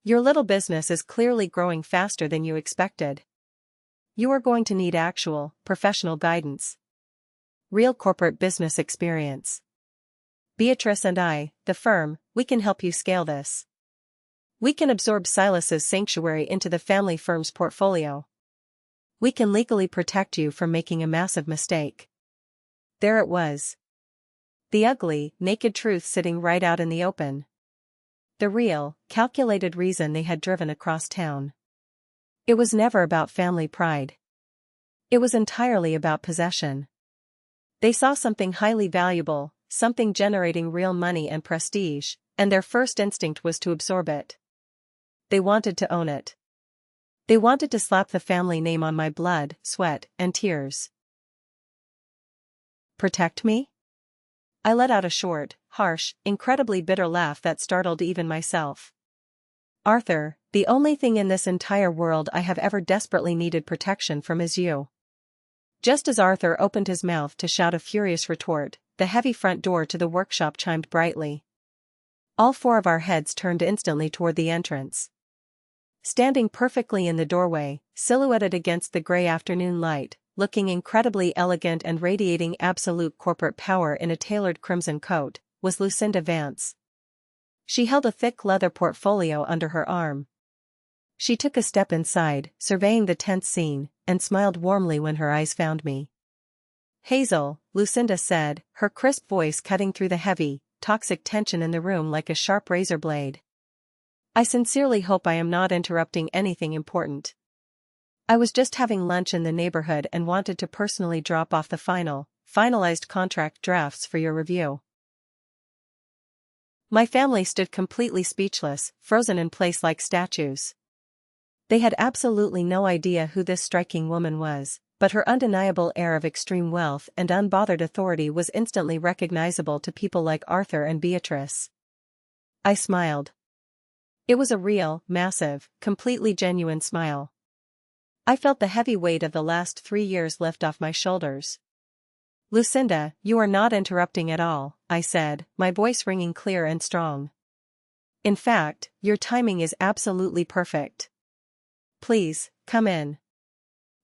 Your little business is clearly growing faster than you expected. You are going to need actual, professional guidance. Real corporate business experience. Beatrice and I, the firm, we can help you scale this. We can absorb Silas's sanctuary into the family firm's portfolio. We can legally protect you from making a massive mistake. There it was. The ugly, naked truth sitting right out in the open. The real, calculated reason they had driven across town. It was never about family pride. It was entirely about possession. They saw something highly valuable, something generating real money and prestige, and their first instinct was to absorb it. They wanted to own it. They wanted to slap the family name on my blood, sweat, and tears. Protect me? I let out a short, harsh, incredibly bitter laugh that startled even myself. Arthur, the only thing in this entire world I have ever desperately needed protection from is you. Just as Arthur opened his mouth to shout a furious retort, the heavy front door to the workshop chimed brightly. All four of our heads turned instantly toward the entrance. Standing perfectly in the doorway, silhouetted against the gray afternoon light, looking incredibly elegant and radiating absolute corporate power in a tailored crimson coat, was Lucinda Vance. She held a thick leather portfolio under her arm. She took a step inside, surveying the tense scene, and smiled warmly when her eyes found me. Hazel, Lucinda said, her crisp voice cutting through the heavy, toxic tension in the room like a sharp razor blade. I sincerely hope I am not interrupting anything important. I was just having lunch in the neighborhood and wanted to personally drop off the finalized contract drafts for your review. My family stood completely speechless, frozen in place like statues. They had absolutely no idea who this striking woman was, but her undeniable air of extreme wealth and unbothered authority was instantly recognizable to people like Arthur and Beatrice. I smiled. It was a real, massive, completely genuine smile. I felt the heavy weight of the last 3 years lift off my shoulders. Lucinda, you are not interrupting at all, I said, my voice ringing clear and strong. In fact, your timing is absolutely perfect. Please, come in.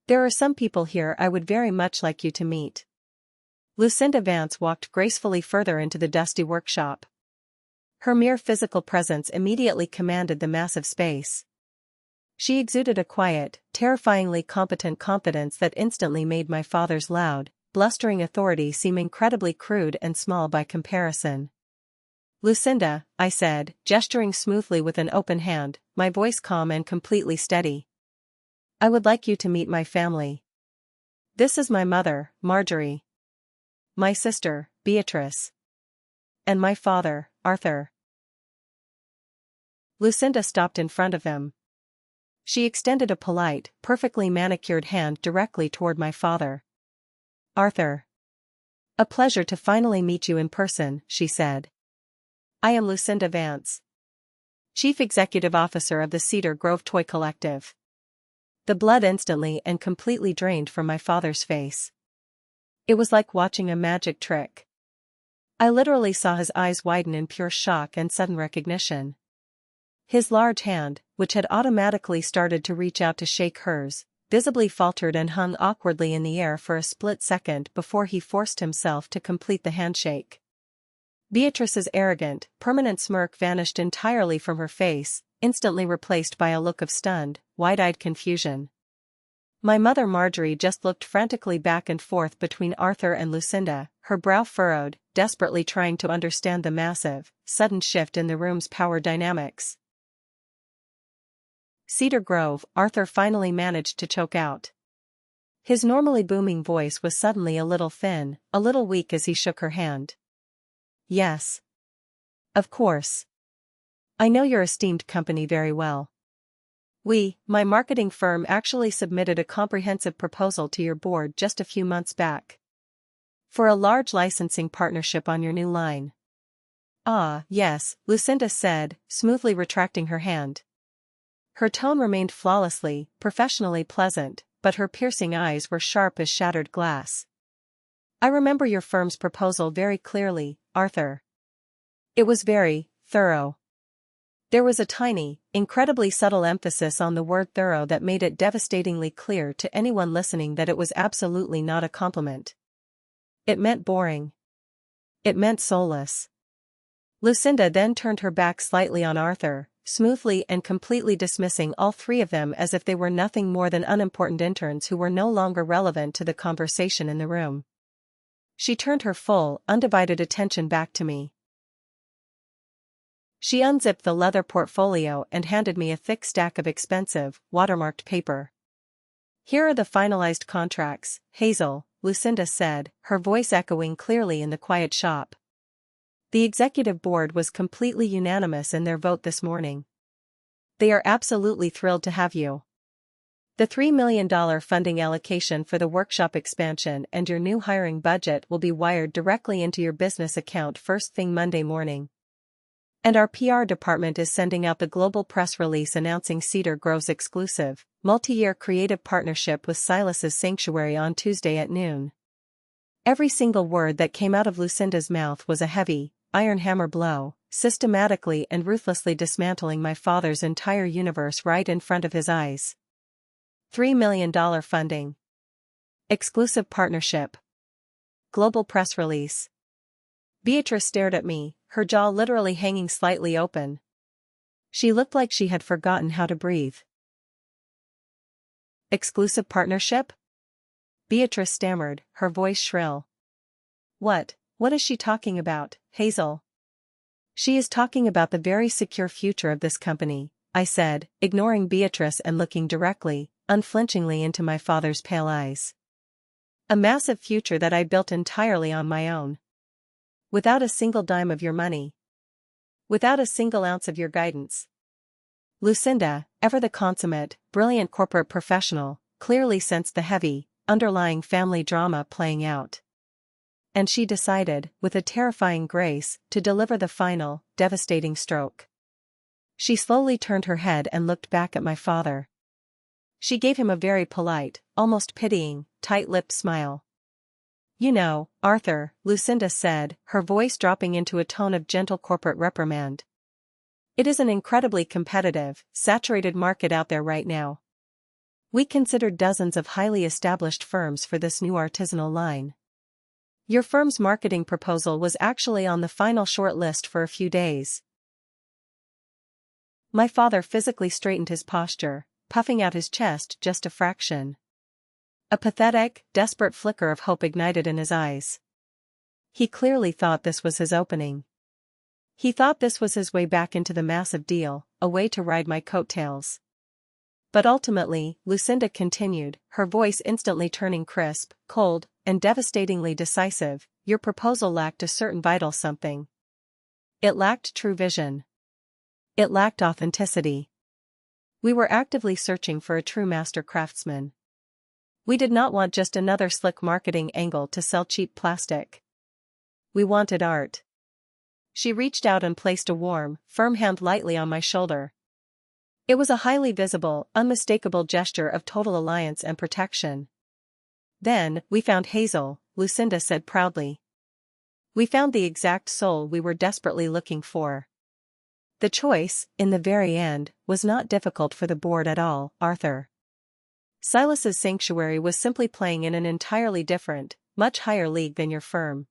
There are some people here I would very much like you to meet. Lucinda Vance walked gracefully further into the dusty workshop. Her mere physical presence immediately commanded the massive space. She exuded a quiet, terrifyingly competent confidence that instantly made my father's loud, blustering authority seem incredibly crude and small by comparison. Lucinda, I said, gesturing smoothly with an open hand, my voice calm and completely steady. I would like you to meet my family. This is my mother, Marjorie. My sister, Beatrice. And my father, Arthur. Lucinda stopped in front of him. She extended a polite, perfectly manicured hand directly toward my father. Arthur. A pleasure to finally meet you in person, she said. I am Lucinda Vance, Chief Executive Officer of the Cedar Grove Toy Collective. The blood instantly and completely drained from my father's face. It was like watching a magic trick. I literally saw his eyes widen in pure shock and sudden recognition. His large hand, which had automatically started to reach out to shake hers, visibly faltered and hung awkwardly in the air for a split second before he forced himself to complete the handshake. Beatrice's arrogant, permanent smirk vanished entirely from her face, instantly replaced by a look of stunned, wide-eyed confusion. My mother Marjorie just looked frantically back and forth between Arthur and Lucinda, her brow furrowed, desperately trying to understand the massive, sudden shift in the room's power dynamics. Cedar Grove, Arthur finally managed to choke out. His normally booming voice was suddenly a little thin, a little weak as he shook her hand. Yes. Of course. I know your esteemed company very well. My marketing firm actually submitted a comprehensive proposal to your board just a few months back. For a large licensing partnership on your new line. Ah, yes, Lucinda said, smoothly retracting her hand. Her tone remained flawlessly, professionally pleasant, but her piercing eyes were sharp as shattered glass. I remember your firm's proposal very clearly, Arthur. It was very thorough. There was a tiny, incredibly subtle emphasis on the word thorough that made it devastatingly clear to anyone listening that it was absolutely not a compliment. It meant boring. It meant soulless. Lucinda then turned her back slightly on Arthur, smoothly and completely dismissing all three of them as if they were nothing more than unimportant interns who were no longer relevant to the conversation in the room. She turned her full, undivided attention back to me. She unzipped the leather portfolio and handed me a thick stack of expensive, watermarked paper. "Here are the finalized contracts, Hazel," Lucinda said, her voice echoing clearly in the quiet shop. "The executive board was completely unanimous in their vote this morning. They are absolutely thrilled to have you. The $3 million funding allocation for the workshop expansion and your new hiring budget will be wired directly into your business account first thing Monday morning. And our PR department is sending out the global press release announcing Cedar Grove's exclusive, multi-year creative partnership with Silas's Sanctuary on Tuesday at noon." Every single word that came out of Lucinda's mouth was a heavy, iron hammer blow, systematically and ruthlessly dismantling my father's entire universe right in front of his eyes. $3 million funding. Exclusive partnership. Global press release. Beatrice stared at me, her jaw literally hanging slightly open. She looked like she had forgotten how to breathe. "Exclusive partnership?" Beatrice stammered, her voice shrill. What is she talking about, Hazel?" "She is talking about the very secure future of this company," I said, ignoring Beatrice and looking directly, unflinchingly into my father's pale eyes. "A massive future that I built entirely on my own. Without a single dime of your money. Without a single ounce of your guidance." Lucinda, ever the consummate, brilliant corporate professional, clearly sensed the heavy, underlying family drama playing out. And she decided, with a terrifying grace, to deliver the final, devastating stroke. She slowly turned her head and looked back at my father. She gave him a very polite, almost pitying, tight-lipped smile. "You know, Arthur," Lucinda said, her voice dropping into a tone of gentle corporate reprimand. "It is an incredibly competitive, saturated market out there right now. We considered dozens of highly established firms for this new artisanal line. Your firm's marketing proposal was actually on the final short list for a few days." My father physically straightened his posture, puffing out his chest just a fraction. A pathetic, desperate flicker of hope ignited in his eyes. He clearly thought this was his opening. He thought this was his way back into the massive deal, a way to ride my coattails. But ultimately, Lucinda continued, her voice instantly turning crisp, cold, and devastatingly decisive, "Your proposal lacked a certain vital something. It lacked true vision. It lacked authenticity. We were actively searching for a true master craftsman. We did not want just another slick marketing angle to sell cheap plastic. We wanted art." She reached out and placed a warm, firm hand lightly on my shoulder. It was a highly visible, unmistakable gesture of total alliance and protection. "Then, we found Hazel," Lucinda said proudly. "We found the exact soul we were desperately looking for." The choice, in the very end, was not difficult for the board at all, Arthur. Silas's Sanctuary was simply playing in an entirely different, much higher league than your firm.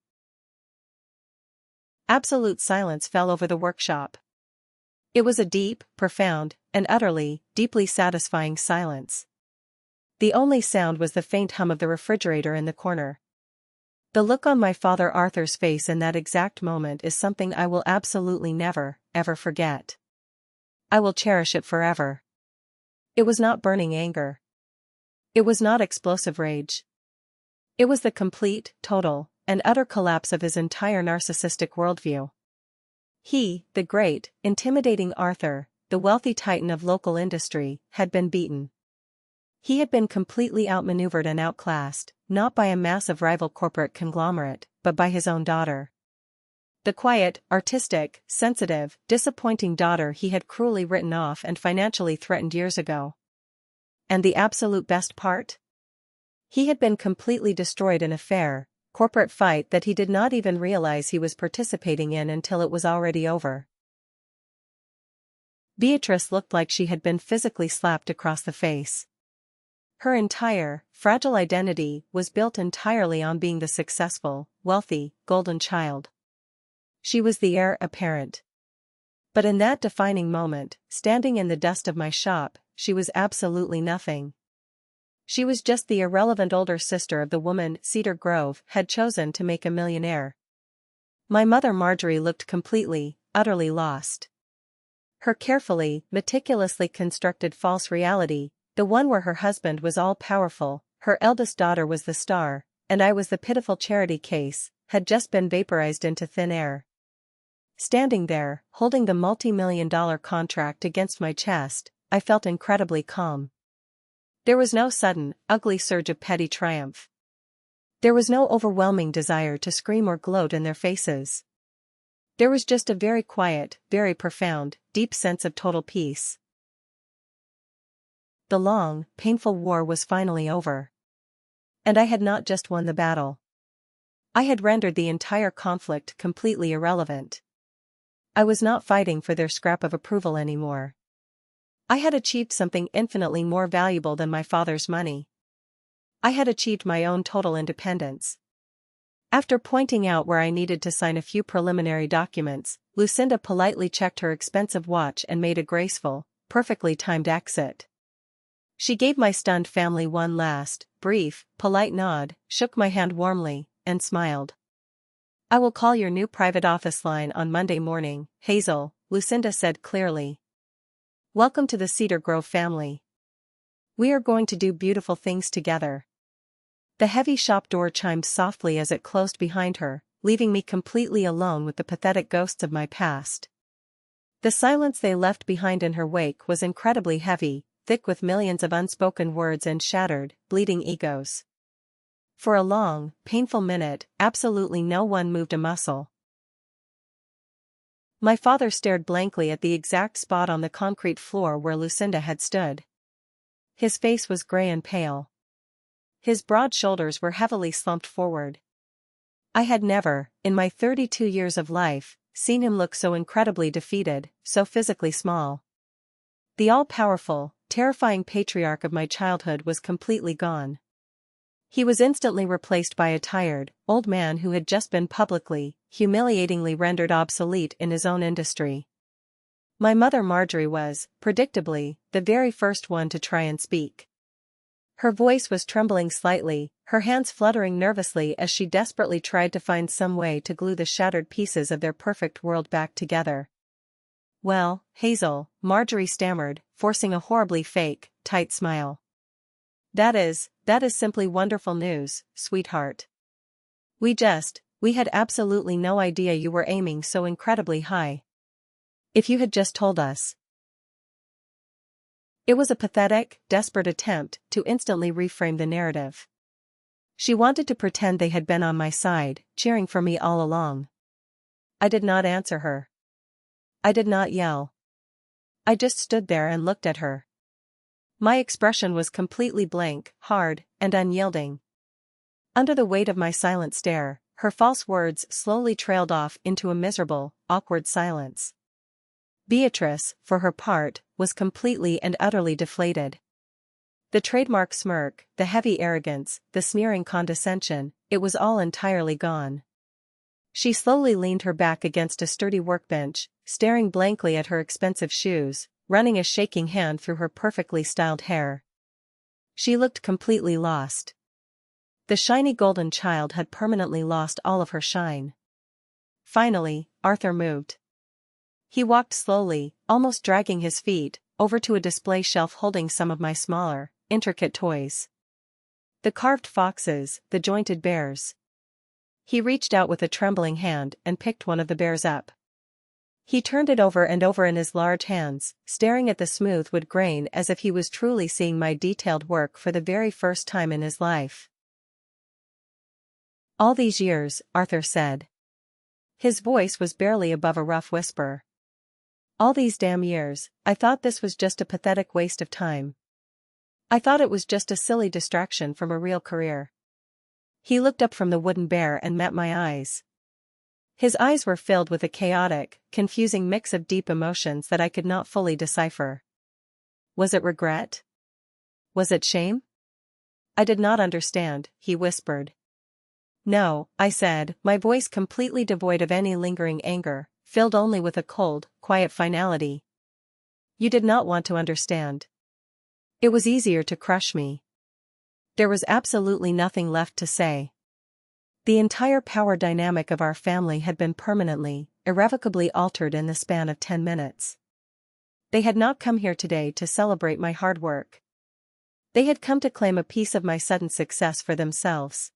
Absolute silence fell over the workshop. It was a deep, profound, and utterly, deeply satisfying silence. The only sound was the faint hum of the refrigerator in the corner. The look on my father Arthur's face in that exact moment is something I will absolutely never, ever forget. I will cherish it forever. It was not burning anger. It was not explosive rage. It was the complete, total, and utter collapse of his entire narcissistic worldview. He, the great, intimidating Arthur, the wealthy titan of local industry, had been beaten. He had been completely outmaneuvered and outclassed, not by a massive rival corporate conglomerate, but by his own daughter. The quiet, artistic, sensitive, disappointing daughter he had cruelly written off and financially threatened years ago. And the absolute best part? He had been completely destroyed in a fair, corporate fight that he did not even realize he was participating in until it was already over. Beatrice looked like she had been physically slapped across the face. Her entire, fragile identity was built entirely on being the successful, wealthy, golden child. She was the heir apparent. But in that defining moment, standing in the dust of my shop, she was absolutely nothing. She was just the irrelevant older sister of the woman Cedar Grove had chosen to make a millionaire. My mother Marjorie looked completely, utterly lost. Her carefully, meticulously constructed false reality, the one where her husband was all-powerful, her eldest daughter was the star, and I was the pitiful charity case, had just been vaporized into thin air. Standing there, holding the multi-million-dollar contract against my chest, I felt incredibly calm. There was no sudden, ugly surge of petty triumph. There was no overwhelming desire to scream or gloat in their faces. There was just a very quiet, very profound, deep sense of total peace. The long, painful war was finally over. And I had not just won the battle. I had rendered the entire conflict completely irrelevant. I was not fighting for their scrap of approval anymore. I had achieved something infinitely more valuable than my father's money. I had achieved my own total independence. After pointing out where I needed to sign a few preliminary documents, Lucinda politely checked her expensive watch and made a graceful, perfectly timed exit. She gave my stunned family one last, brief, polite nod, shook my hand warmly, and smiled. "I will call your new private office line on Monday morning, Hazel," Lucinda said clearly. "Welcome to the Cedar Grove family. We are going to do beautiful things together." The heavy shop door chimed softly as it closed behind her, leaving me completely alone with the pathetic ghosts of my past. The silence they left behind in her wake was incredibly heavy, thick with millions of unspoken words and shattered, bleeding egos. For a long, painful minute, absolutely no one moved a muscle. My father stared blankly at the exact spot on the concrete floor where Lucinda had stood. His face was gray and pale. His broad shoulders were heavily slumped forward. I had never, in my 32 years of life, seen him look so incredibly defeated, so physically small. The all-powerful, terrifying patriarch of my childhood was completely gone. He was instantly replaced by a tired, old man who had just been publicly, humiliatingly rendered obsolete in his own industry. My mother Marjorie was, predictably, the very first one to try and speak. Her voice was trembling slightly, her hands fluttering nervously as she desperately tried to find some way to glue the shattered pieces of their perfect world back together. "Well, Hazel," Marjorie stammered, forcing a horribly fake, tight smile. That is simply wonderful news, sweetheart. We had absolutely no idea you were aiming so incredibly high. If you had just told us." It was a pathetic, desperate attempt to instantly reframe the narrative. She wanted to pretend they had been on my side, cheering for me all along. I did not answer her. I did not yell. I just stood there and looked at her. My expression was completely blank, hard, and unyielding. Under the weight of my silent stare, her false words slowly trailed off into a miserable, awkward silence. Beatrice, for her part, was completely and utterly deflated. The trademark smirk, the heavy arrogance, the sneering condescension, it was all entirely gone. She slowly leaned her back against a sturdy workbench, staring blankly at her expensive shoes, running a shaking hand through her perfectly styled hair. She looked completely lost. The shiny golden child had permanently lost all of her shine. Finally, Arthur moved. He walked slowly, almost dragging his feet, over to a display shelf holding some of my smaller, intricate toys. The carved foxes, the jointed bears. He reached out with a trembling hand and picked one of the bears up. He turned it over and over in his large hands, staring at the smooth wood grain as if he was truly seeing my detailed work for the very first time in his life. "All these years," Arthur said. His voice was barely above a rough whisper. "All these damn years, I thought this was just a pathetic waste of time. I thought it was just a silly distraction from a real career. He looked up from the wooden bear and met my eyes. His eyes were filled with a chaotic, confusing mix of deep emotions that I could not fully decipher. Was it regret? Was it shame? I did not understand, he whispered. No, I said, my voice completely devoid of any lingering anger, filled only with a cold, quiet finality. You did not want to understand. It was easier to crush me. There was absolutely nothing left to say. The entire power dynamic of our family had been permanently, irrevocably altered in the span of 10 minutes. They had not come here today to celebrate my hard work. They had come to claim a piece of my sudden success for themselves.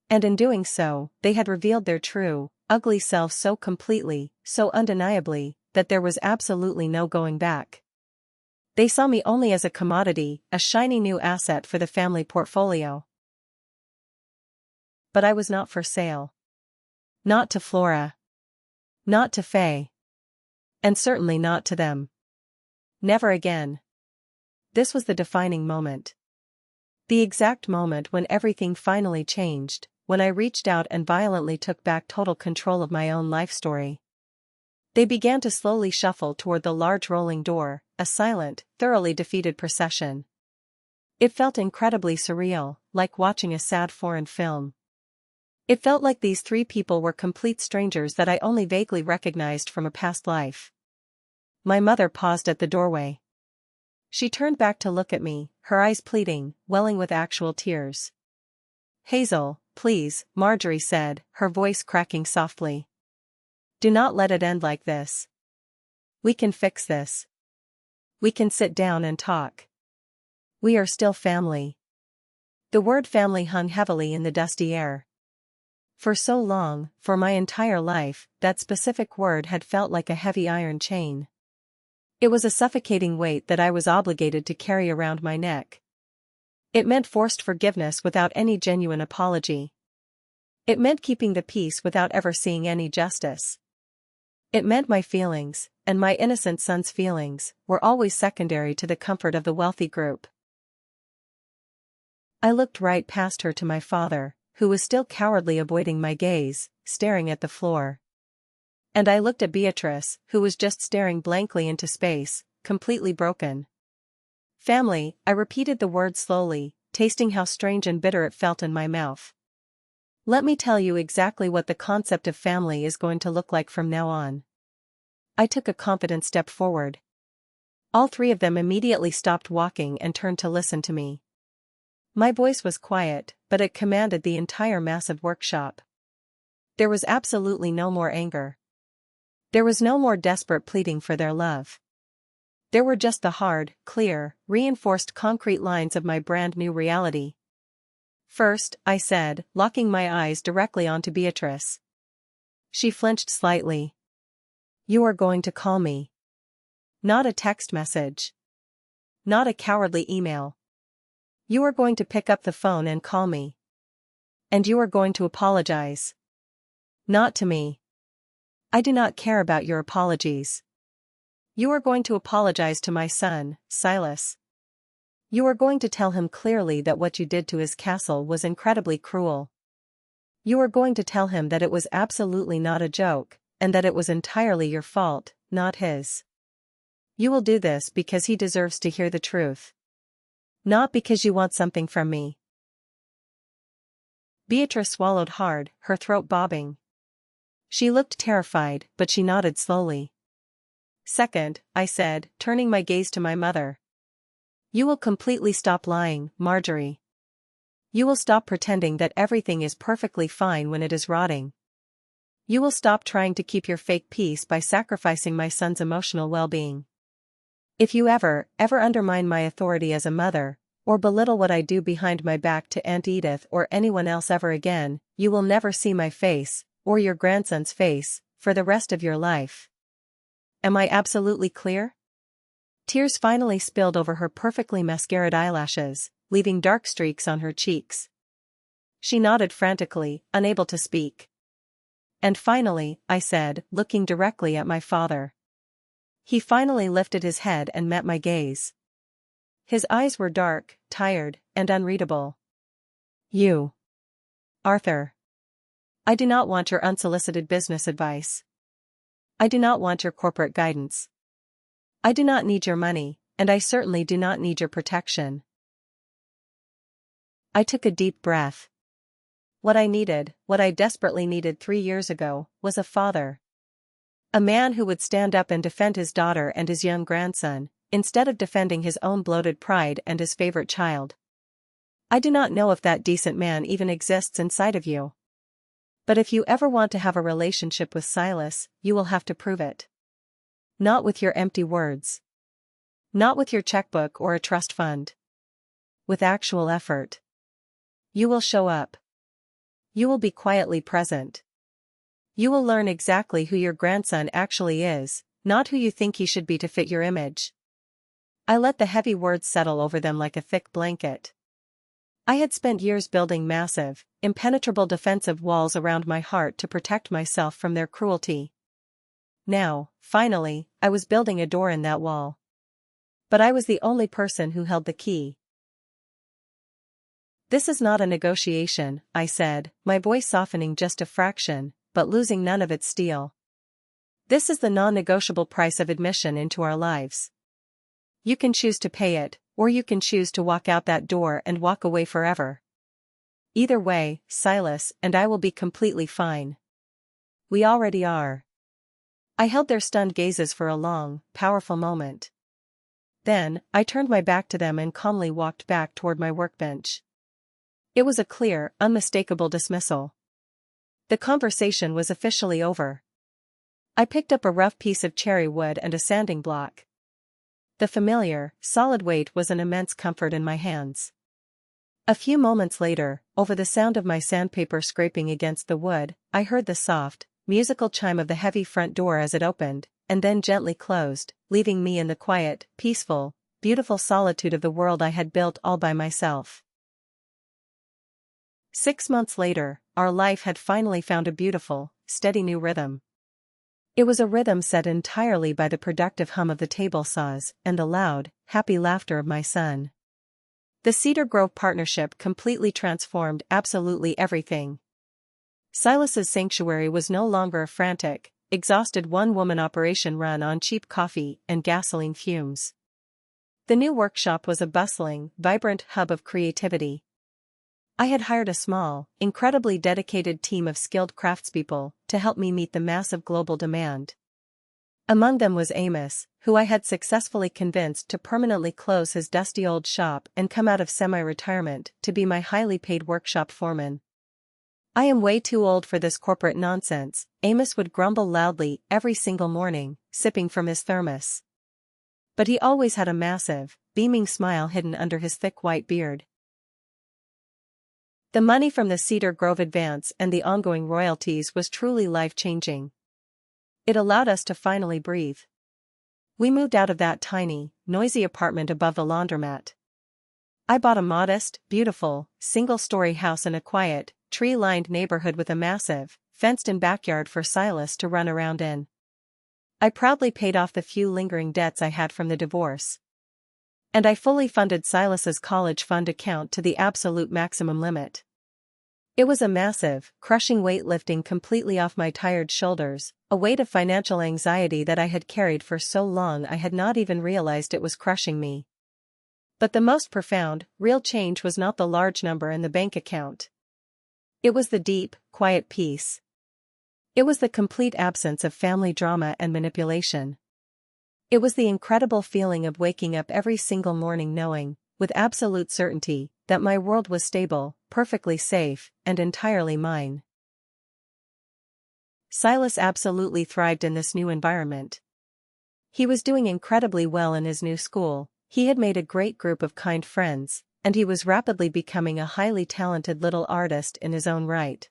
And in doing so, they had revealed their true, ugly selves so completely, so undeniably, that there was absolutely no going back. They saw me only as a commodity, a shiny new asset for the family portfolio. But I was not for sale. Not to Flora. Not to Faye. And certainly not to them. Never again. This was the defining moment. The exact moment when everything finally changed, when I reached out and violently took back total control of my own life story. They began to slowly shuffle toward the large rolling door, a silent, thoroughly defeated procession. It felt incredibly surreal, like watching a sad foreign film. It felt like these three people were complete strangers that I only vaguely recognized from a past life. My mother paused at the doorway. She turned back to look at me, her eyes pleading, welling with actual tears. Hazel, please, Marjorie said, her voice cracking softly. Do not let it end like this. We can fix this. We can sit down and talk. We are still family. The word family hung heavily in the dusty air. For so long, for my entire life, that specific word had felt like a heavy iron chain. It was a suffocating weight that I was obligated to carry around my neck. It meant forced forgiveness without any genuine apology. It meant keeping the peace without ever seeing any justice. It meant my feelings, and my innocent son's feelings, were always secondary to the comfort of the wealthy group. I looked right past her to my father, who was still cowardly avoiding my gaze, staring at the floor. And I looked at Beatrice, who was just staring blankly into space, completely broken. Family, I repeated the word slowly, tasting how strange and bitter it felt in my mouth. Let me tell you exactly what the concept of family is going to look like from now on. I took a confident step forward. All three of them immediately stopped walking and turned to listen to me. My voice was quiet, but it commanded the entire massive workshop. There was absolutely no more anger. There was no more desperate pleading for their love. There were just the hard, clear, reinforced concrete lines of my brand new reality. First, I said, locking my eyes directly onto Beatrice. She flinched slightly. You are going to call me. Not a text message. Not a cowardly email. You are going to pick up the phone and call me. And you are going to apologize. Not to me. I do not care about your apologies. You are going to apologize to my son, Silas. You are going to tell him clearly that what you did to his castle was incredibly cruel. You are going to tell him that it was absolutely not a joke, and that it was entirely your fault, not his. You will do this because he deserves to hear the truth. Not because you want something from me. Beatrice swallowed hard, her throat bobbing. She looked terrified, but she nodded slowly. Second, I said, turning my gaze to my mother. You will completely stop lying, Marjorie. You will stop pretending that everything is perfectly fine when it is rotting. You will stop trying to keep your fake peace by sacrificing my son's emotional well-being. If you ever undermine my authority as a mother, or belittle what I do behind my back to Aunt Edith or anyone else ever again, you will never see my face, or your grandson's face, for the rest of your life. Am I absolutely clear? Tears finally spilled over her perfectly mascaraed eyelashes, leaving dark streaks on her cheeks. She nodded frantically, unable to speak. And finally, I said, looking directly at my father. He finally lifted his head and met my gaze. His eyes were dark, tired, and unreadable. You. Arthur. I do not want your unsolicited business advice. I do not want your corporate guidance. I do not need your money, and I certainly do not need your protection. I took a deep breath. What I desperately needed 3 years ago, was a father. A man who would stand up and defend his daughter and his young grandson, instead of defending his own bloated pride and his favorite child. I do not know if that decent man even exists inside of you. But if you ever want to have a relationship with Silas, you will have to prove it. Not with your empty words. Not with your checkbook or a trust fund. With actual effort. You will show up. You will be quietly present. You will learn exactly who your grandson actually is, not who you think he should be to fit your image. I let the heavy words settle over them like a thick blanket. I had spent years building massive, impenetrable defensive walls around my heart to protect myself from their cruelty. Now, finally, I was building a door in that wall. But I was the only person who held the key. This is not a negotiation, I said, my voice softening just a fraction, but losing none of its steel. This is the non-negotiable price of admission into our lives. You can choose to pay it, or you can choose to walk out that door and walk away forever. Either way, Silas and I will be completely fine. We already are. I held their stunned gazes for a long, powerful moment. Then, I turned my back to them and calmly walked back toward my workbench. It was a clear, unmistakable dismissal. The conversation was officially over. I picked up a rough piece of cherry wood and a sanding block. The familiar, solid weight was an immense comfort in my hands. A few moments later, over the sound of my sandpaper scraping against the wood, I heard the soft, musical chime of the heavy front door as it opened, and then gently closed, leaving me in the quiet, peaceful, beautiful solitude of the world I had built all by myself. 6 months later, our life had finally found a beautiful, steady new rhythm. It was a rhythm set entirely by the productive hum of the table saws and the loud, happy laughter of my son. The Cedar Grove partnership completely transformed absolutely everything. Silas's sanctuary was no longer a frantic, exhausted one-woman operation run on cheap coffee and gasoline fumes. The new workshop was a bustling, vibrant hub of creativity. I had hired a small, incredibly dedicated team of skilled craftspeople to help me meet the massive global demand. Among them was Amos, who I had successfully convinced to permanently close his dusty old shop and come out of semi-retirement to be my highly paid workshop foreman. "I am way too old for this corporate nonsense," Amos would grumble loudly every single morning, sipping from his thermos. But he always had a massive, beaming smile hidden under his thick white beard. The money from the Cedar Grove advance and the ongoing royalties was truly life-changing. It allowed us to finally breathe. We moved out of that tiny, noisy apartment above the laundromat. I bought a modest, beautiful, single-story house in a quiet, tree-lined neighborhood with a massive, fenced-in backyard for Silas to run around in. I proudly paid off the few lingering debts I had from the divorce. And I fully funded Silas's college fund account to the absolute maximum limit. It was a massive, crushing weight lifting completely off my tired shoulders, a weight of financial anxiety that I had carried for so long I had not even realized it was crushing me. But the most profound, real change was not the large number in the bank account. It was the deep, quiet peace. It was the complete absence of family drama and manipulation. It was the incredible feeling of waking up every single morning knowing, with absolute certainty, that my world was stable, perfectly safe, and entirely mine. Silas absolutely thrived in this new environment. He was doing incredibly well in his new school, he had made a great group of kind friends, and he was rapidly becoming a highly talented little artist in his own right.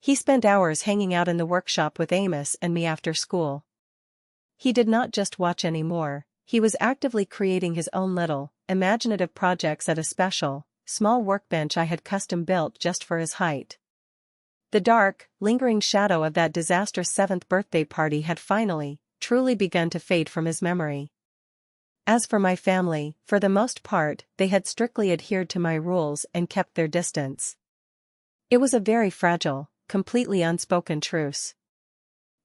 He spent hours hanging out in the workshop with Amos and me after school. He did not just watch anymore, he was actively creating his own little, imaginative projects at a special, small workbench I had custom built just for his height. The dark, lingering shadow of that disastrous 7th birthday party had finally, truly begun to fade from his memory. As for my family, for the most part, they had strictly adhered to my rules and kept their distance. It was a very fragile, completely unspoken truce.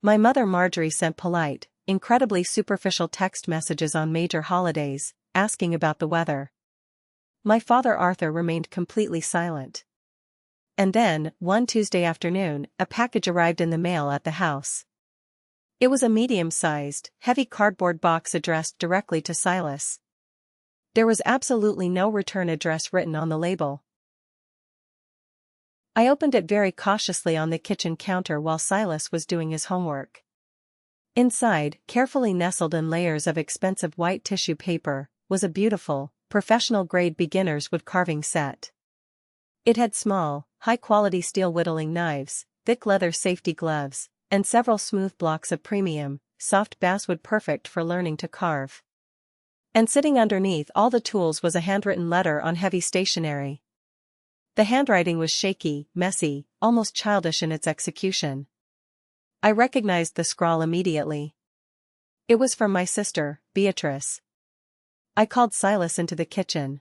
My mother Marjorie sent polite, incredibly superficial text messages on major holidays, asking about the weather. My father Arthur remained completely silent. And then, one Tuesday afternoon, a package arrived in the mail at the house. It was a medium-sized, heavy cardboard box addressed directly to Silas. There was absolutely no return address written on the label. I opened it very cautiously on the kitchen counter while Silas was doing his homework. Inside, carefully nestled in layers of expensive white tissue paper, was a beautiful, professional-grade beginner's wood carving set. It had small, high-quality steel whittling knives, thick leather safety gloves, and several smooth blocks of premium, soft basswood perfect for learning to carve. And sitting underneath all the tools was a handwritten letter on heavy stationery. The handwriting was shaky, messy, almost childish in its execution. I recognized the scrawl immediately. It was from my sister, Beatrice. I called Silas into the kitchen.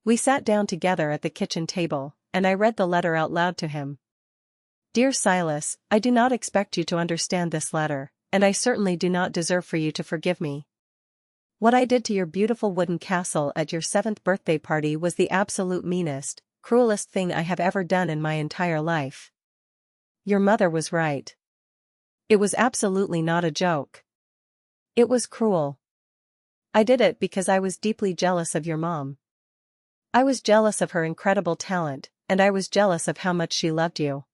We sat down together at the kitchen table, and I read the letter out loud to him. Dear Silas, I do not expect you to understand this letter, and I certainly do not deserve for you to forgive me. What I did to your beautiful wooden castle at your 7th birthday party was the absolute meanest, cruelest thing I have ever done in my entire life. Your mother was right. It was absolutely not a joke. It was cruel. I did it because I was deeply jealous of your mom. I was jealous of her incredible talent, and I was jealous of how much she loved you.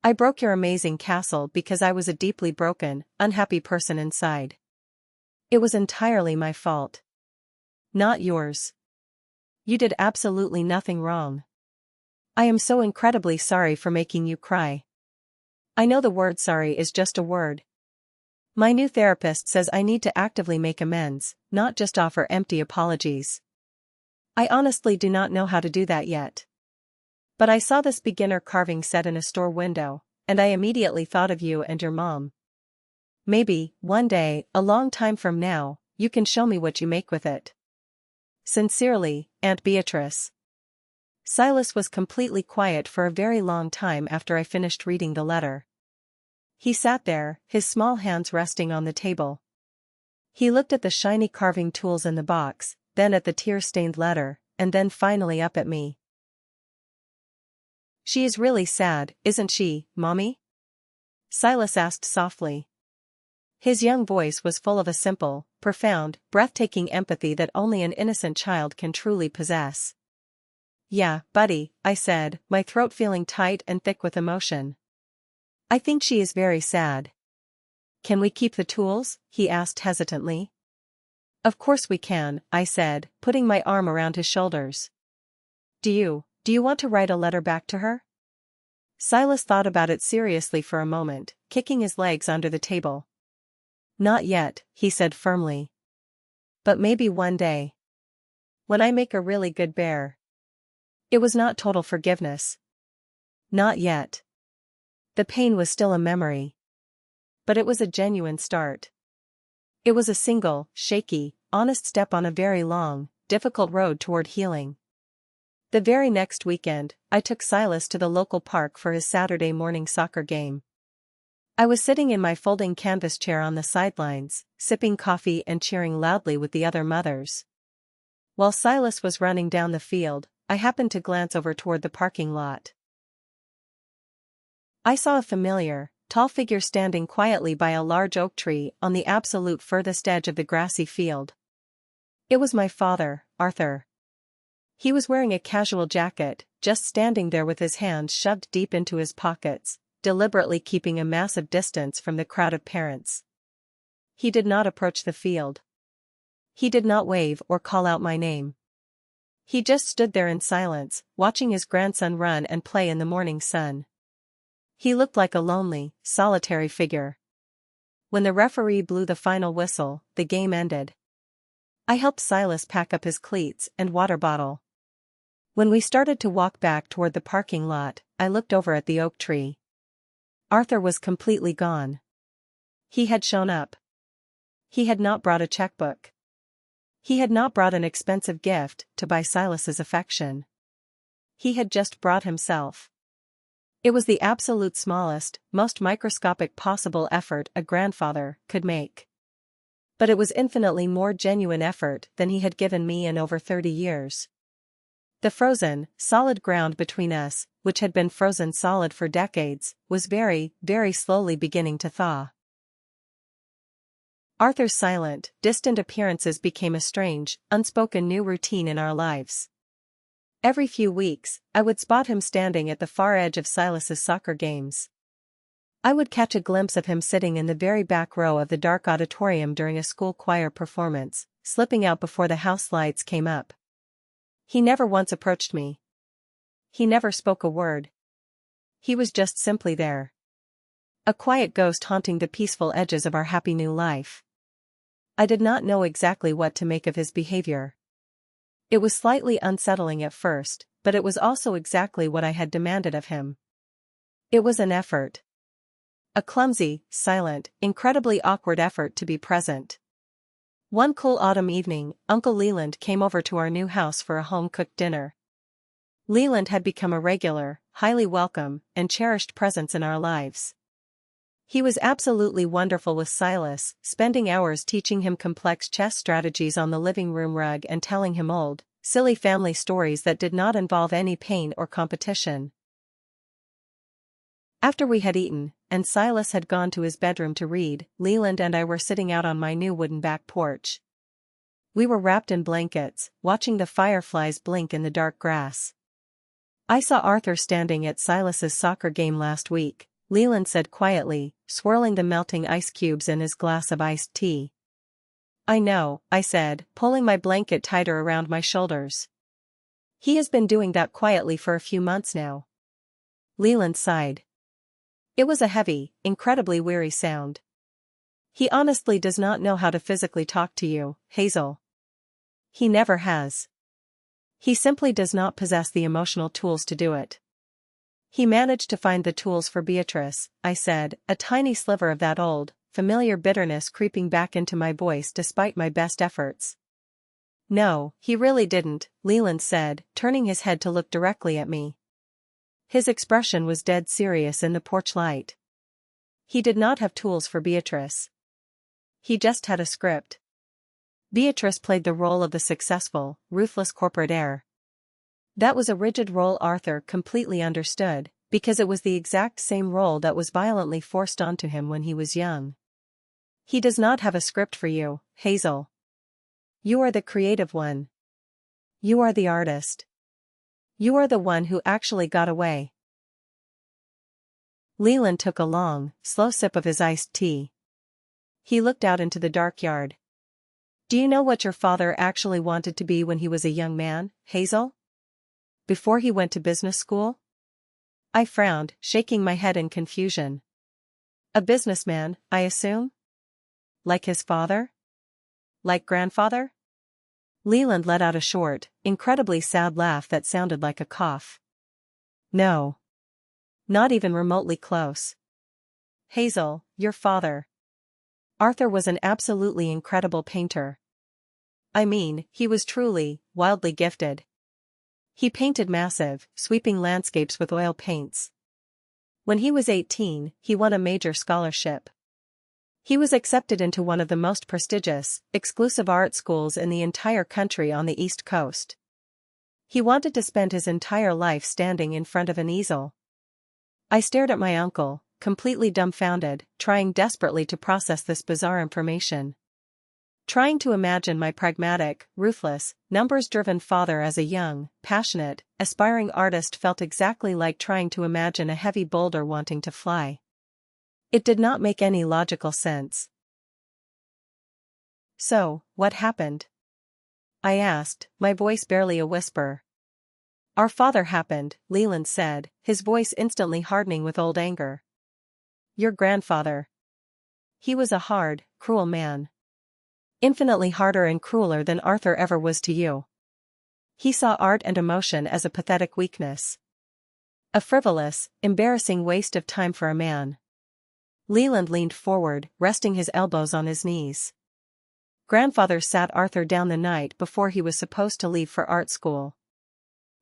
I broke your amazing castle because I was a deeply broken, unhappy person inside. It was entirely my fault. Not yours. You did absolutely nothing wrong. I am so incredibly sorry for making you cry. I know the word sorry is just a word. My new therapist says I need to actively make amends, not just offer empty apologies. I honestly do not know how to do that yet. But I saw this beginner carving set in a store window, and I immediately thought of you and your mom. Maybe, one day, a long time from now, you can show me what you make with it. Sincerely, Aunt Beatrice. Silas was completely quiet for a very long time after I finished reading the letter. He sat there, his small hands resting on the table. He looked at the shiny carving tools in the box, then at the tear-stained letter, and then finally up at me. She is really sad, isn't she, Mommy? Silas asked softly. His young voice was full of a simple, profound, breathtaking empathy that only an innocent child can truly possess. Yeah, buddy, I said, my throat feeling tight and thick with emotion. I think she is very sad. Can we keep the tools? He asked hesitantly. Of course we can, I said, putting my arm around his shoulders. Do you want to write a letter back to her? Silas thought about it seriously for a moment, kicking his legs under the table. Not yet, he said firmly. But maybe one day. When I make a really good bear. It was not total forgiveness. Not yet. The pain was still a memory. But it was a genuine start. It was a single, shaky, honest step on a very long, difficult road toward healing. The very next weekend, I took Silas to the local park for his Saturday morning soccer game. I was sitting in my folding canvas chair on the sidelines, sipping coffee and cheering loudly with the other mothers. While Silas was running down the field, I happened to glance over toward the parking lot. I saw a familiar, tall figure standing quietly by a large oak tree on the absolute furthest edge of the grassy field. It was my father, Arthur. He was wearing a casual jacket, just standing there with his hands shoved deep into his pockets, deliberately keeping a massive distance from the crowd of parents. He did not approach the field. He did not wave or call out my name. He just stood there in silence, watching his grandson run and play in the morning sun. He looked like a lonely, solitary figure. When the referee blew the final whistle, the game ended. I helped Silas pack up his cleats and water bottle. When we started to walk back toward the parking lot, I looked over at the oak tree. Arthur was completely gone. He had shown up. He had not brought a checkbook. He had not brought an expensive gift to buy Silas's affection. He had just brought himself. It was the absolute smallest, most microscopic possible effort a grandfather could make. But it was infinitely more genuine effort than he had given me in over 30 years. The frozen, solid ground between us, which had been frozen solid for decades, was very, very slowly beginning to thaw. Arthur's silent, distant appearances became a strange, unspoken new routine in our lives. Every few weeks, I would spot him standing at the far edge of Silas's soccer games. I would catch a glimpse of him sitting in the very back row of the dark auditorium during a school choir performance, slipping out before the house lights came up. He never once approached me. He never spoke a word. He was just simply there. A quiet ghost haunting the peaceful edges of our happy new life. I did not know exactly what to make of his behavior. It was slightly unsettling at first, but it was also exactly what I had demanded of him. It was an effort. A clumsy, silent, incredibly awkward effort to be present. One cool autumn evening, Uncle Leland came over to our new house for a home-cooked dinner. Leland had become a regular, highly welcome, and cherished presence in our lives. He was absolutely wonderful with Silas, spending hours teaching him complex chess strategies on the living room rug and telling him old, silly family stories that did not involve any pain or competition. After we had eaten, and Silas had gone to his bedroom to read, Leland and I were sitting out on my new wooden back porch. We were wrapped in blankets, watching the fireflies blink in the dark grass. "I saw Arthur standing at Silas's soccer game last week," Leland said quietly, swirling the melting ice cubes in his glass of iced tea. "I know," I said, pulling my blanket tighter around my shoulders. "He has been doing that quietly for a few months now." Leland sighed. It was a heavy, incredibly weary sound. "He honestly does not know how to physically talk to you, Hazel. He never has. He simply does not possess the emotional tools to do it." "He managed to find the tools for Beatrice," I said, a tiny sliver of that old, familiar bitterness creeping back into my voice despite my best efforts. "No, he really didn't," Leland said, turning his head to look directly at me. His expression was dead serious in the porch light. "He did not have tools for Beatrice. He just had a script. Beatrice played the role of the successful, ruthless corporate heir. That was a rigid role Arthur completely understood, because it was the exact same role that was violently forced onto him when he was young. He does not have a script for you, Hazel. You are the creative one. You are the artist. You are the one who actually got away." Leland took a long, slow sip of his iced tea. He looked out into the dark yard. "Do you know what your father actually wanted to be when he was a young man, Hazel? Before he went to business school?" I frowned, shaking my head in confusion. "A businessman, I assume? Like his father? Like grandfather?" Leland let out a short, incredibly sad laugh that sounded like a cough. "No. Not even remotely close. Hazel, your father. Arthur was an absolutely incredible painter. I mean, he was truly, wildly gifted. He painted massive, sweeping landscapes with oil paints. When he was 18, he won a major scholarship. He was accepted into one of the most prestigious, exclusive art schools in the entire country on the East Coast. He wanted to spend his entire life standing in front of an easel." I stared at my uncle, completely dumbfounded, trying desperately to process this bizarre information. Trying to imagine my pragmatic, ruthless, numbers-driven father as a young, passionate, aspiring artist felt exactly like trying to imagine a heavy boulder wanting to fly. It did not make any logical sense. "So, what happened?" I asked, my voice barely a whisper. "Our father happened," Leland said, his voice instantly hardening with old anger. "Your grandfather. He was a hard, cruel man. Infinitely harder and crueler than Arthur ever was to you. He saw art and emotion as a pathetic weakness. A frivolous, embarrassing waste of time for a man." Leland leaned forward, resting his elbows on his knees. "Grandfather sat Arthur down the night before he was supposed to leave for art school.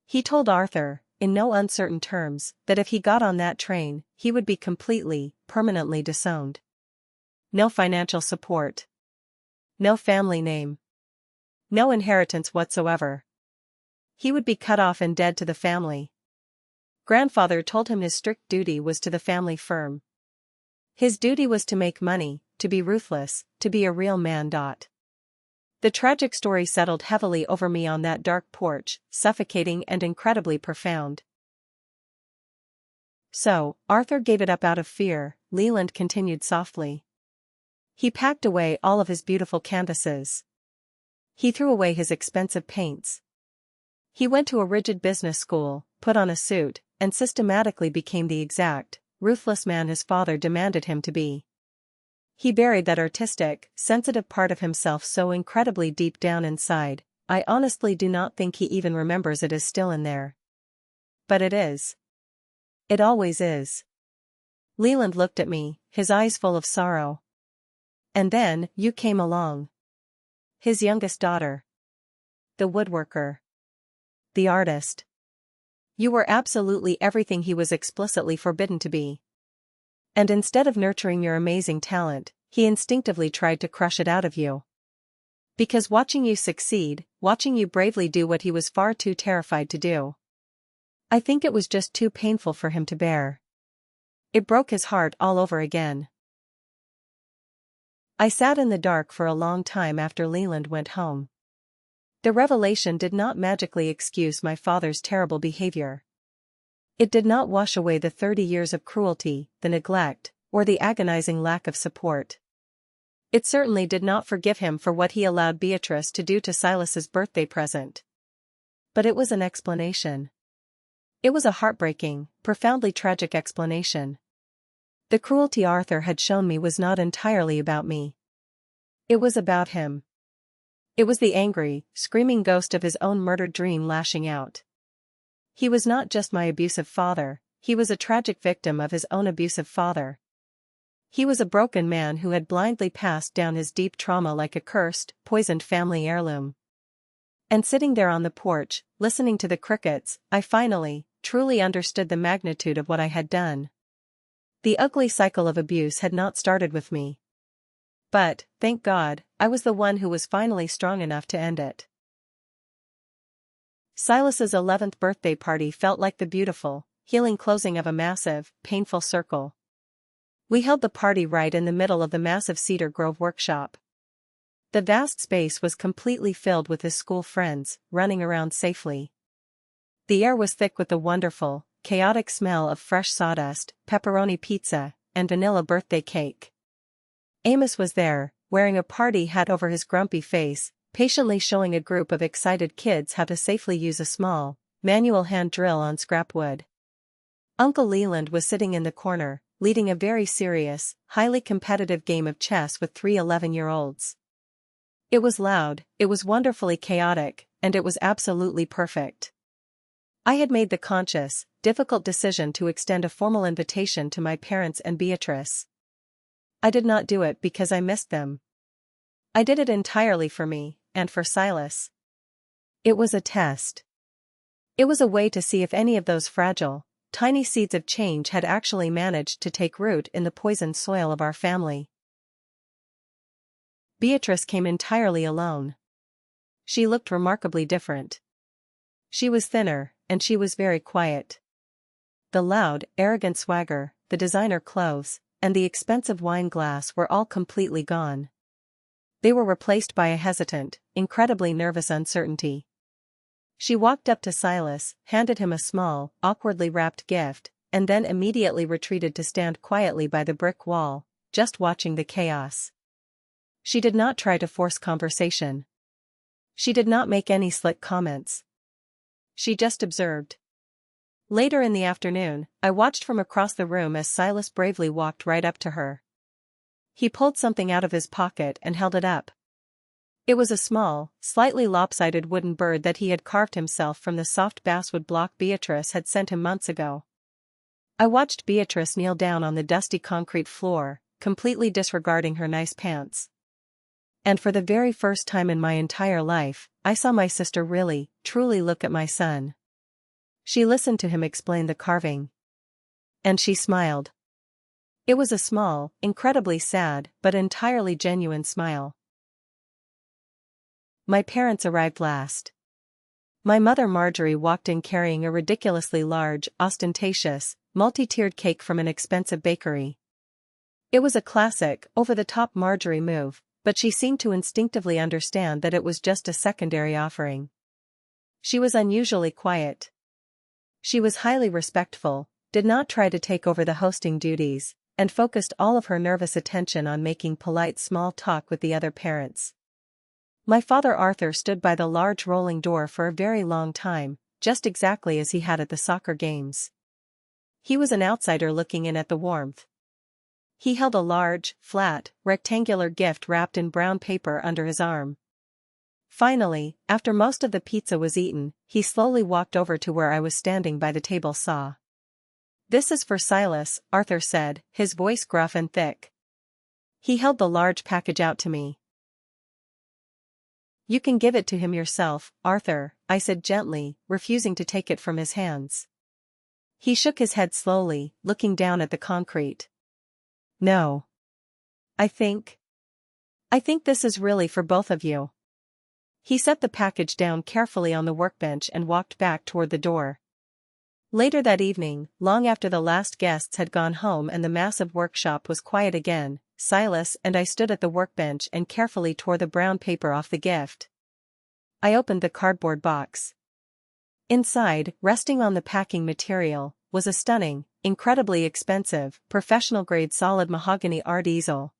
He told Arthur, in no uncertain terms, that if he got on that train, he would be completely, permanently disowned. No financial support. No family name. No inheritance whatsoever. He would be cut off and dead to the family. Grandfather told him his strict duty was to the family firm. His duty was to make money, to be ruthless, to be a real man. The tragic story settled heavily over me on that dark porch, suffocating and incredibly profound. So, Arthur gave it up out of fear, Leland continued softly. He packed away all of his beautiful canvases. He threw away his expensive paints. He went to a rigid business school, put on a suit, and systematically became the exact, ruthless man his father demanded him to be. He buried that artistic, sensitive part of himself so incredibly deep down inside, I honestly do not think he even remembers it is still in there. But it is. It always is. Leland looked at me, his eyes full of sorrow. And then, you came along. His youngest daughter. The woodworker. The artist. You were absolutely everything he was explicitly forbidden to be. And instead of nurturing your amazing talent, he instinctively tried to crush it out of you. Because watching you succeed, watching you bravely do what he was far too terrified to do, I think it was just too painful for him to bear. It broke his heart all over again. I sat in the dark for a long time after Leland went home. The revelation did not magically excuse my father's terrible behavior. It did not wash away the 30 years of cruelty, the neglect, or the agonizing lack of support. It certainly did not forgive him for what he allowed Beatrice to do to Silas's birthday present. But it was an explanation. It was a heartbreaking, profoundly tragic explanation. The cruelty Arthur had shown me was not entirely about me. It was about him. It was the angry, screaming ghost of his own murdered dream lashing out. He was not just my abusive father, he was a tragic victim of his own abusive father. He was a broken man who had blindly passed down his deep trauma like a cursed, poisoned family heirloom. And sitting there on the porch, listening to the crickets, I finally, truly understood the magnitude of what I had done. The ugly cycle of abuse had not started with me. But, thank God, I was the one who was finally strong enough to end it. Silas's 11th birthday party felt like the beautiful, healing closing of a massive, painful circle. We held the party right in the middle of the massive Cedar Grove workshop. The vast space was completely filled with his school friends, running around safely. The air was thick with the wonderful, chaotic smell of fresh sawdust, pepperoni pizza, and vanilla birthday cake. Amos was there, wearing a party hat over his grumpy face, patiently showing a group of excited kids how to safely use a small, manual hand drill on scrap wood. Uncle Leland was sitting in the corner, leading a very serious, highly competitive game of chess with 3 11-year-olds. It was loud, it was wonderfully chaotic, and it was absolutely perfect. I had made the conscious, difficult decision to extend a formal invitation to my parents and Beatrice. I did not do it because I missed them. I did it entirely for me, and for Silas. It was a test. It was a way to see if any of those fragile, tiny seeds of change had actually managed to take root in the poisoned soil of our family. Beatrice came entirely alone. She looked remarkably different. She was thinner, and she was very quiet. The loud, arrogant swagger, the designer clothes, and the expensive wine glass were all completely gone. They were replaced by a hesitant, incredibly nervous uncertainty. She walked up to Silas, handed him a small, awkwardly wrapped gift, and then immediately retreated to stand quietly by the brick wall, just watching the chaos. She did not try to force conversation. She did not make any slick comments. She just observed. Later in the afternoon, I watched from across the room as Silas bravely walked right up to her. He pulled something out of his pocket and held it up. It was a small, slightly lopsided wooden bird that he had carved himself from the soft basswood block Beatrice had sent him months ago. I watched Beatrice kneel down on the dusty concrete floor, completely disregarding her nice pants. And for the very first time in my entire life, I saw my sister really, truly look at my son. She listened to him explain the carving. And she smiled. It was a small, incredibly sad, but entirely genuine smile. My parents arrived last. My mother Marjorie walked in carrying a ridiculously large, ostentatious, multi-tiered cake from an expensive bakery. It was a classic, over-the-top Marjorie move, but she seemed to instinctively understand that it was just a secondary offering. She was unusually quiet. She was highly respectful, did not try to take over the hosting duties, and focused all of her nervous attention on making polite small talk with the other parents. My father Arthur stood by the large rolling door for a very long time, just exactly as he had at the soccer games. He was an outsider looking in at the warmth. He held a large, flat, rectangular gift wrapped in brown paper under his arm. Finally, after most of the pizza was eaten, he slowly walked over to where I was standing by the table saw. "This is for Silas," Arthur said, his voice gruff and thick. He held the large package out to me. "You can give it to him yourself, Arthur," I said gently, refusing to take it from his hands. He shook his head slowly, looking down at the concrete. "No. I think this is really for both of you." He set the package down carefully on the workbench and walked back toward the door. Later that evening, long after the last guests had gone home and the massive workshop was quiet again, Silas and I stood at the workbench and carefully tore the brown paper off the gift. I opened the cardboard box. Inside, resting on the packing material, was a stunning, incredibly expensive, professional-grade solid mahogany art easel.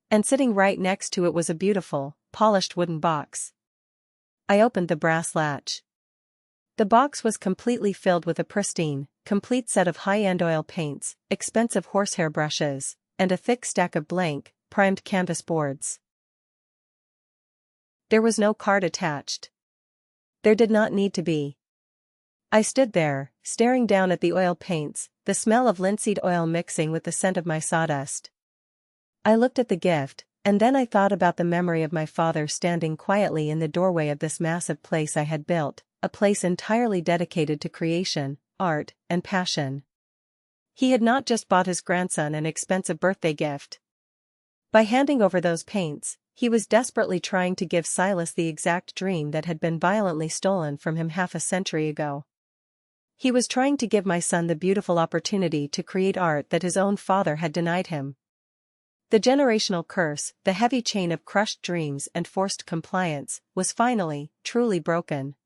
And sitting right next to it was a beautiful, polished wooden box. I opened the brass latch. The box was completely filled with a pristine, complete set of high-end oil paints, expensive horsehair brushes, and a thick stack of blank, primed canvas boards. There was no card attached. There did not need to be. I stood there, staring down at the oil paints, the smell of linseed oil mixing with the scent of my sawdust. I looked at the gift, and then I thought about the memory of my father standing quietly in the doorway of this massive place I had built, a place entirely dedicated to creation, art, and passion. He had not just bought his grandson an expensive birthday gift. By handing over those paints, he was desperately trying to give Silas the exact dream that had been violently stolen from him half a century ago. He was trying to give my son the beautiful opportunity to create art that his own father had denied him. The generational curse, the heavy chain of crushed dreams and forced compliance, was finally, truly broken.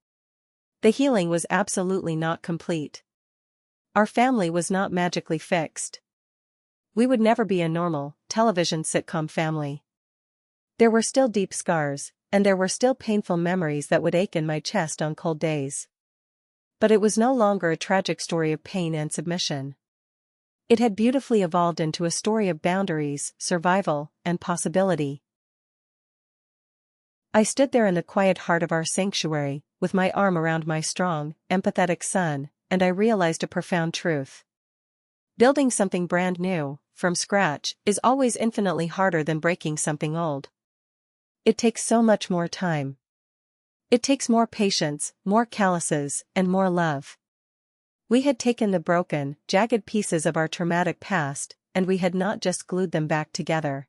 The healing was absolutely not complete. Our family was not magically fixed. We would never be a normal, television sitcom family. There were still deep scars, and there were still painful memories that would ache in my chest on cold days. But it was no longer a tragic story of pain and submission. It had beautifully evolved into a story of boundaries, survival, and possibility. I stood there in the quiet heart of our sanctuary, with my arm around my strong, empathetic son, and I realized a profound truth. Building something brand new, from scratch, is always infinitely harder than breaking something old. It takes so much more time. It takes more patience, more calluses, and more love. We had taken the broken, jagged pieces of our traumatic past, and we had not just glued them back together.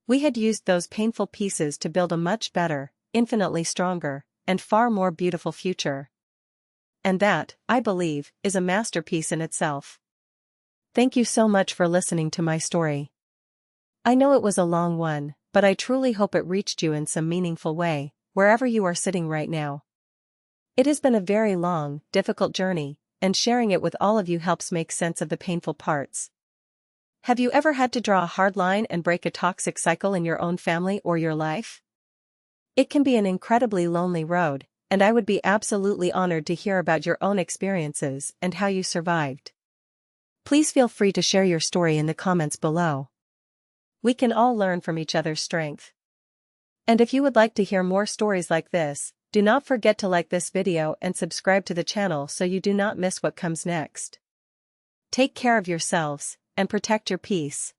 We had used those painful pieces to build a much better, infinitely stronger, and far more beautiful future. And that, I believe, is a masterpiece in itself. Thank you so much for listening to my story. I know it was a long one, but I truly hope it reached you in some meaningful way, wherever you are sitting right now. It has been a very long, difficult journey, and sharing it with all of you helps make sense of the painful parts. Have you ever had to draw a hard line and break a toxic cycle in your own family or your life? It can be an incredibly lonely road, and I would be absolutely honored to hear about your own experiences and how you survived. Please feel free to share your story in the comments below. We can all learn from each other's strength. And if you would like to hear more stories like this, do not forget to like this video and subscribe to the channel so you do not miss what comes next. Take care of yourselves, and protect your peace.